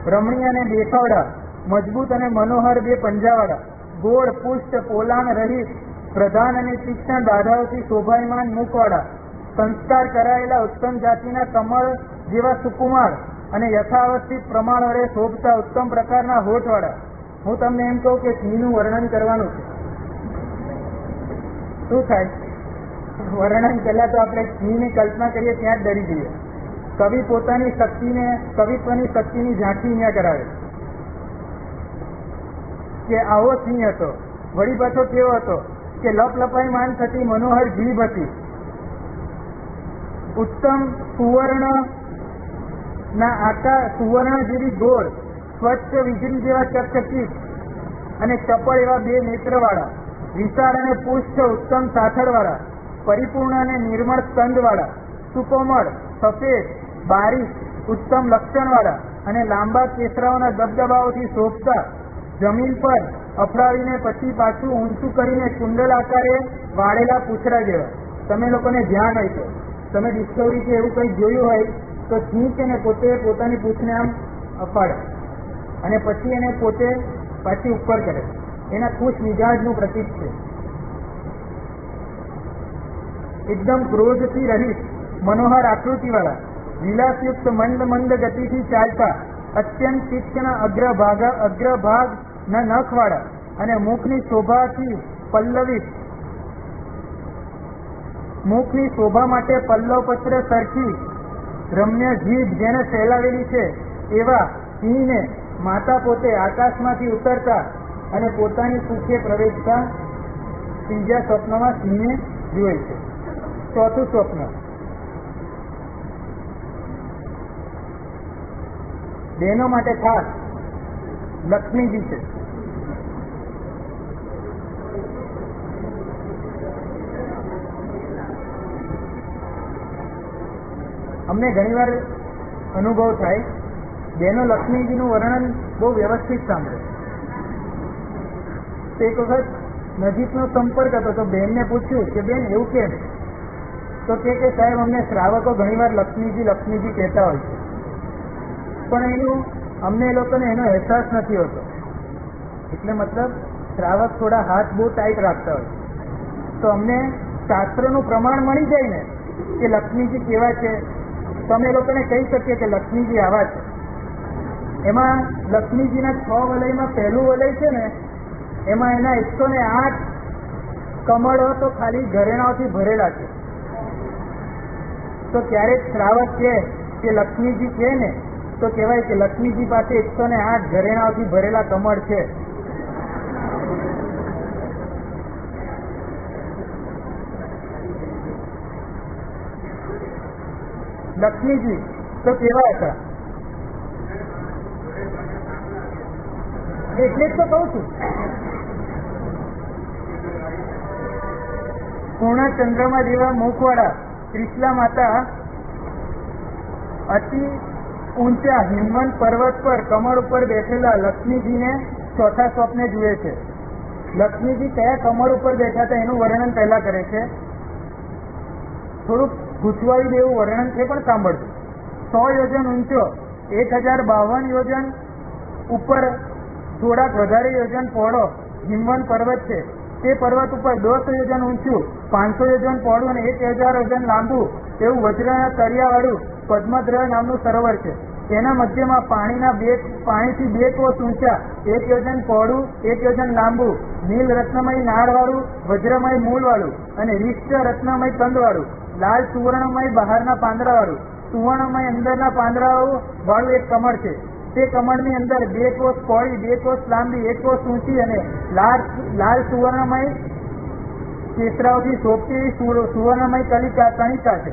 રમણીય અને દેખાવડા, મજબૂત અને મનોહર 2 પંજાવાળા, ગોળ, પુષ્ટ, પોલાણ રહિત, પ્રધાન અને તીક્ષ્ણ દાઢાઓથી શોભાયમાન મુખવાળા, સંસ્કાર કરાયેલા ઉત્તમ જાતિના કમળ જેવા સુકુમાર અને યથાવસ્થિત પ્રમાણ વડે શોભતા ઉત્તમ પ્રકારના હોઠવાળા. હું તમને એમ કહું કે સિંહનું વર્ણન કરવાનું છે. શું થાય? વર્ણન પહેલા તો આપણે સિંહની કલ્પના કરીએ ત્યાં જ ડરી જઈએ. કવિ પોતાની શક્તિને, કવિત્વની શક્તિની ઝાંખી અહીંયા કરાવે કે આવો સિંહ હતો. વળી પાછો કેવો હતો કે લપલપાઈ માન થતી મનોહર જીભ હતી, ઉત્તમ સુવર્ણ ના આકાર, સુવર્ણ જેવી ગોળ, સ્વચ્છ વીજળી જેવા ચકચકિત અને ચપળ એવા 2 નેત્રવાળા, વિશાળ અને પુષ્ટ ઉત્તમ સાથળવાળા, પરિપૂર્ણ અને નિર્મળ સ્કંદવાળા, સુકોમળ, સફેદ, બારીક, ઉત્તમ લક્ષણવાળા અને લાંબા કેસરાઓના દબદબાઓથી શોભતા, જમીન પર અફડાવીને પછી પાછું ઊંચું કરીને કુંડલ આકારે વાળેલા પૂંછડા જેવા. તમે લોકોને ધ્યાન હોય તો તમે ડિસ્કવરી કે એવું કંઈ જોયું હોય તો છીંક એને પોતે પોતાની પૂંછને આમ અફાડે અને પછી એને પોતે પાછી ઉપર કરે. એના ખુશ મિજાજનું પ્રતીક છે. એકદમ ક્રોધથી રહિત મનોહર આકૃતિવાળા વિલાસયુક્ત મંદ મંદ ગતિથી ચાલતા અત્યંત તીક્ષ્ણ અગ્રભાગ નખવાળા અને મુખની શોભાથી પલ્લવિત, મુખની શોભા માટે પલ્લવપત્ર સરખી રમ્ય જીભ જેને ફેલાવેલી છે એવા સિંહને માતા પોતે આકાશમાંથી ઉતરતા અને પોતાની કુખે પ્રવેશતા ત્રીજા સ્વપ્નમાં સિંહને જુએ છે. ચોથું સ્વપ્ન બહેનો માટે ખાસ લક્ષ્મીજી છે. અમને ઘણીવાર અનુભવ થાય, બહેનો લક્ષ્મીજીનું વર્ણન બહુ વ્યવસ્થિત સાંભળે. એક વખત નજીકનો સંપર્ક હતો તો બહેનને પૂછ્યું કે બેન એવું કેમ? તો કે સાહેબ અમને શ્રાવકો ઘણીવાર લક્ષ્મીજી લક્ષ્મીજી કહેતા હોય છે, પણ એનું અમને એ લોકોને એનો અહેસાસ નથી હોતો. એટલે મતલબ શ્રાવક થોડા હાથ બહુ ટાઈટ રાખતા હોય. તો અમને શાસ્ત્રોનું પ્રમાણ મળી જાય ને કે લક્ષ્મીજી કેવા છે, તો અમે લોકોને કહી શકીએ કે લક્ષ્મીજી આવા છે. એમાં લક્ષ્મીજીના 6 વલયમાં પહેલું વલય છે ને, એમાં એના 108 કમળો તો ખાલી ઘરેણાઓથી ભરેલા છે. તો ક્યારેક શ્રાવક કહે કે લક્ષ્મીજી છે ને, તો કહેવાય કે લક્ષ્મીજી પાસે 108 ઘરેણાઓથી ભરેલા કમળ છે. લક્ષ્મીજી તો કેવા હતા એટલે જ તો કહું છું. પૂર્ણ ચંદ્રમા જેવા મુખવાળા ત્રિશલા માતા અતિ ઊંચા હિમવંત પર્વત પર કમળ ઉપર બેઠેલા લક્ષ્મીજીને ચોથા સ્વપ્ને જુએ છે. લક્ષ્મીજી કયા કમળ ઉપર બેઠા હતા એનું વર્ણન પહેલા કરે છે. થોડુંક ગૂંચવાયું એવું વર્ણન છે, પણ સાંભળજો. 100 યોજન ઊંચો, 1052 યોજન ઉપર થોડાક વધારે યોજન પહોળો હિમવંત પર્વત છે. તે પર્વત ઉપર 10 યોજન ઊંચું, 500 યોજન પહોળું અને 1000 યોજન લાંબુ એવું વજ્રના તળિયાવાળું પદ્મદ્રહ નામનું સરોવર છે. તેના મધ્યમાં પાણીથી 2 કોસ ઊંચા, 1 યોજન પહોળું, 1 યોજન લાંબુ, નીલ રત્નમય નાળવાળું, વજ્રમય મૂળવાળું અને રિષ્ટ રત્નમય કંદવાળું, લાલ સુવર્ણમય બહારના પાંદડાવાળું, સુવર્ણમય અંદરના પાંદડાઓ વાળું એક કમળ છે. તે કમળની અંદર 2 કોસ પહોળી, 2 કોસ લાંબી, 1 કોસ ઊંચી અને લાલ સુવર્ણમય કેસરાઓથી શોભતી સુવર્ણમય કણિકા છે.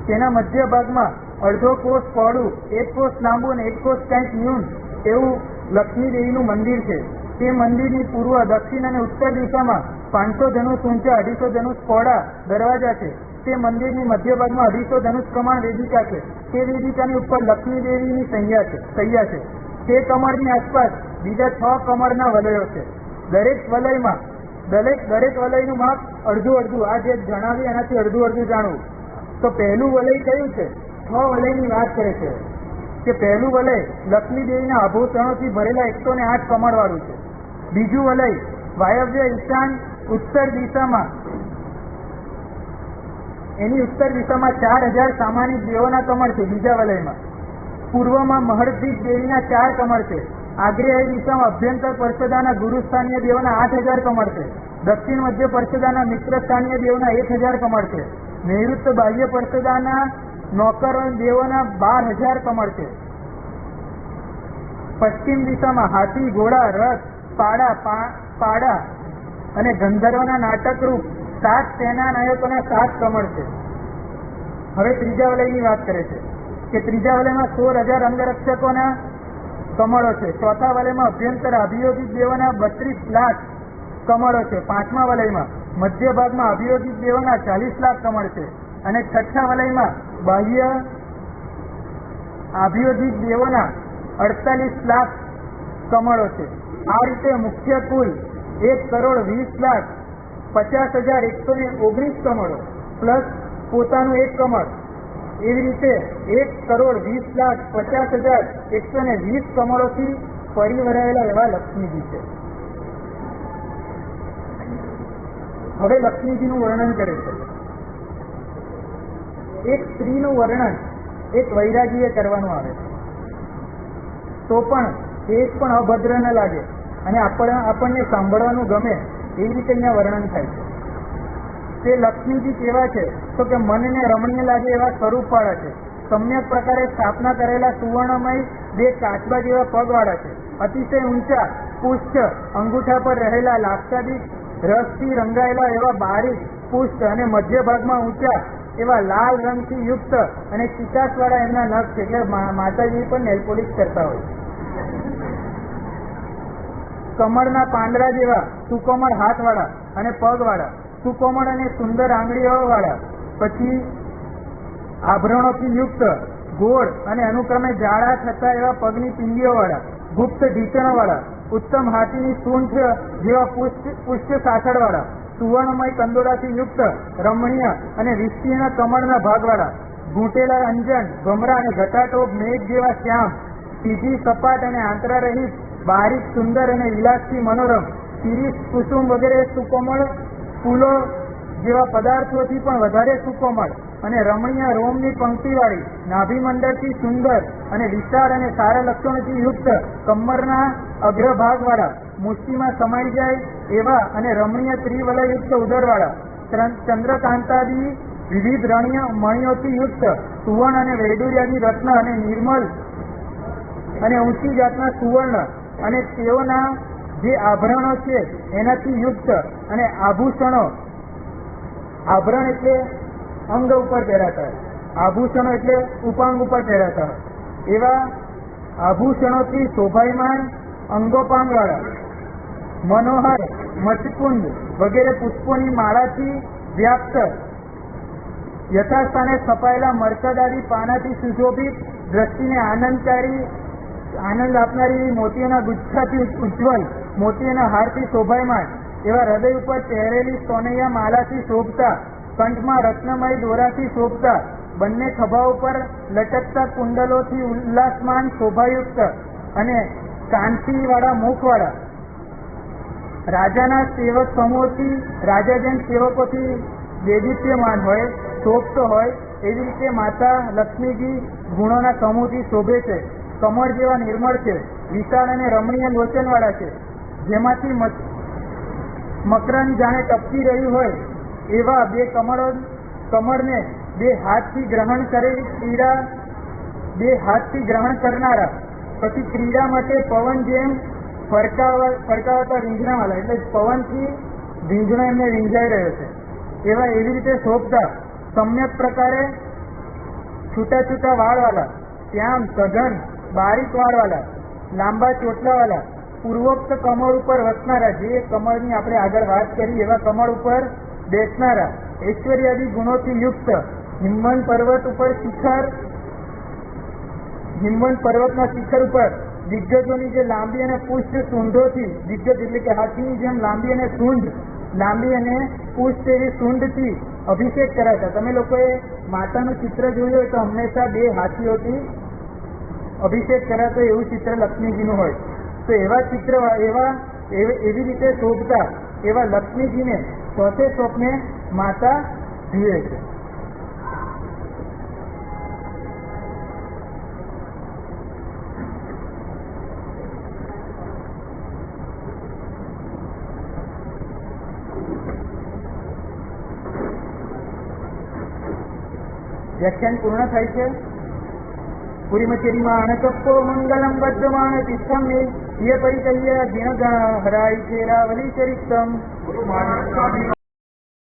તેના મધ્ય ભાગમાં અડધો કોસ પહોળું, 1 કોસ લાંબુ અને 1 કોસ કંઈક ન્યૂન એવું લક્ષ્મી દેવીનું મંદિર છે. તે મંદિરની પૂર્વ, દક્ષિણ અને ઉત્તર દિશામાં 500 ધનુષ ઊંચા, 250 ધનુષ પહોળા દરવાજા છે. તે મંદિરની મધ્ય ભાગમાં 250 ધનુષ પ્રમાણ વેદિકા છે. તે વેદિકાની ઉપર લક્ષ્મી દેવીની સૈયા છે. તે કમળની આસપાસ બીજા 6 કમળના વલયો છે. દરેક વલયનું માપ અડધું. આ જે જણાવી એનાથી અડધું જાણવું. તો પહેલું વલય કયું છે? 6 વલયની વાત કરે છે કે પહેલું વલય લક્ષ્મી દેવીના આભૂષણોથી ભરેલા 108 કમળ વાળું છે. બીજું વલય વાયવ્ય ઈશાન ઉત્તર દિશામાં, એની ઉત્તર દિશામાં 4000 સામાનિક દેવોના કમળ છે. બીજા વલયમાં પૂર્વમાં મહર્ષિ દેવીના 4 કમળ છે. આગ્નેય દિશામાં અભ્યંતર પરસદાના ગુરુસ્થાનીય દેવોના 8000 કમળ છે. દક્ષિણ મધ્ય પરસદાના મિત્રસ્થાનીય દેવોના 1000 કમળ છે. નૈઋત્ય બાહ્ય પરસદાના નોકર દેવોના 12000 કમળ છે. પશ્ચિમ દિશામાં હાથી, ઘોડા, રથ, પાડા અને ગંધર્વના નાટક રૂપ 7 સેના નાયકોના 7 કમળ છે. હવે ત્રીજા વલયની વાત કરે છે કે ત્રીજા વલયમાં 16000 અંગરક્ષકોના કમળો છે. ચોથા વલયમાં અભ્યંતર અભિયોગિક દેવોના 32 લાખ કમળો છે. પાંચમા વલયમાં મધ્ય ભાગમાં અભિયોગિક દેવોના 40 લાખ કમળ છે. અને છઠ્ઠા વલયમાં બાહ્ય અભિયોગિક દેવોના 48 લાખ કમળો છે. આ રીતે મુખ્ય કુલ 1,20,50,119 કમળો પ્લસ પોતાનું એક કમળ, એવી રીતે 1,20,50,120 કમળોથી પરિવરાયેલા એવા લક્ષ્મીજી છે. હવે લક્ષ્મીજીનું વર્ણન કરે છે. એક સ્ત્રીનું વર્ણન એક વૈરાગીએ કરવાનું આવે છે, તો પણ એક પણ અભદ્ર ન લાગે અને આપણને સાંભળવાનું ગમે એવી રીતે અહીંયા વર્ણન થાય છે. તે લક્ષ્મીજી કેવા છે તો કે મનને રમણીય લાગે એવા સ્વરૂપવાળા છે. સમ્યક પ્રકારે સ્થાપના કરેલા સુવર્ણમય 2 કાચબા જેવા પગવાળા છે. અતિશય ઊંચા પુષ્ઠ, અંગૂઠા પર રહેલા લાક્ષાદિક રસથી રંગાયેલા એવા બારીક પુષ્ઠ અને મધ્ય ભાગમાં ઊંચા એવા લાલ રંગથી યુક્ત અને ચિકાસવાળા એમના નખ છે. એટલે માતાજી પણ નેલ પોલિશ કરતા હોય. કમળના પાંદડા જેવા સુકોમળ હાથવાળા અને પગવાળા, સુકોમળ અને સુંદર આંગળીઓવાળા, પછી આભરણોથી યુક્ત ગોળ અને અનુક્રમે જાડા થતા એવા પગની પિંડીઓવાળા, ગુપ્ત ઢીંચણોવાળા, ઉત્તમ હાથીની સૂંઠ જેવા પુષ્ટ સાંકળવાળા, સુવર્ણમય કંદોડાથી યુક્ત રમણીય અને વિસ્તીર્ણ કમળના ભાગવાળા, ઘૂંટેલા અંજન, ભમરા અને ઘટાટોપ મેઘ જેવા શ્યામ, સીધી સપાટ અને આંતરા રહિત, બારીક સુંદર અને વિલાસથી મનોરમ, શિરીષ કુસુમ વગેરે સુકોમળ ફૂલો જેવા પદાર્થોથી પણ વધારે સુકોમળ અને રમણીય રોમની પંક્તિવાળી, નાભિમંડળથી સુંદર અને વિશાળ અને સારા લક્ષણોથી યુક્ત કમરના અગ્રભાગવાળા, મુષ્ટિમાં સમાઈ જાય એવા અને રમણીય ત્રિવલયુક્ત ઉદરવાળા, ચંદ્રકાંતાદી વિવિધ રણ્ય મણિઓથી યુક્ત, સુવર્ણ અને વૈડૂર્યાદી રત્ન અને નિર્મલ અને ઊંચી જાતના સુવર્ણ અને તેઓના જે આભરણો છે એનાથી યુક્ત અને આભૂષણો, આભરણ એટલે અંગ ઉપર પહેરાતા, આભૂષણો એટલે ઉપાંગ ઉપર પહેરાતા, એવા આભૂષણોથી શોભાયમાન અંગોપાંગવાળા, મનોહર મચકુંડ વગેરે પુષ્પોની માળાથી વ્યાપ્ત, યથાસ્થાને છપાયેલા મરકદાદી પાનાથી સુશોભિત, દ્રષ્ટિને આનંદ આપનારી મોતીઓના ગુચ્છાથી ઉજ્જવલ, મોતીઓના હારથી શોભાયમાન એવા હૃદય ઉપર પહેરેલી સોનૈયા માલાથી શોભતા, કંઠમાં રત્નમય દોરાથી શોભતા, બંને ખભા ઉપર લટકતા કુંડલોથી ઉલ્લાસમાન શોભાયુક્ત અને કાંતિવાળા મુખવાળા, રાજાના સેવક સમૂહથી, રાજાજન સેવકોથી દેદીપ્યમાન હોય, શોભતો હોય એવી રીતે માતા લક્ષ્મીજી ગુણોના સમૂહથી શોભે છે. કમળ જેવા નિર્મળ છે, વિશાળ અને રમણીય લોચનવાળા છે, જેમાંથી મકરંદ જાણે ટપકી રહ્યું હોય એવા 2 કમળને 2 હાથથી ગ્રહણ કરેલી ક્રીડા, 2 હાથથી ગ્રહણ કરનારા, પછી ક્રીડા માટે પવન જેમ ફરકાવતા રીંગણાવાળા, એટલે પવનથી રીંગણો એમને રીંજાઈ રહ્યો છે એવા એવી રીતે શોભતા, સમ્યક પ્રકારે છૂટા છૂટા વાળવાળા, શ્યામ સઘન બારીક વાળવાળા, લાંબા ચોટલાવાળા, પૂર્વોક્ત કમળ ઉપર વસનારા, જે કમળની આપણે આગળ વાત કરી એવા કમળ ઉપર બેસનારા, ઐશ્વર્યાદી ગુણોથી યુક્ત, હિમવંત પર્વતના શિખર ઉપર દિગ્ગજોની જે લાંબી અને પુષ્ટ સૂંઢોથી, દિગ્ગજ એટલે કે હાથીની જેમ લાંબી અને પુષ્ટ એવી સૂંઢથી અભિષેક કરાતા. તમે લોકોએ માતાનું ચિત્ર જોયું હોય તો હંમેશા 2 હાથીઓથી અભિષેક કરાતો એવું ચિત્ર લક્ષ્મીજીનું હોય. તો એવા ચિત્ર એવી રીતે શોભતા એવા લક્ષ્મીજીને ચોથે સ્વપ્ને માતા જુએ છે. વ્યાખ્યાન પૂર્ણ થાય છે. પુરીમચેરીમાં અણકપ્પો મંગલમ બદ્ધમાન તિષ્ઠમ યે પરિકલ્ય જીણગણ હરાઈ ચેરાવલી ચરિત્રમ.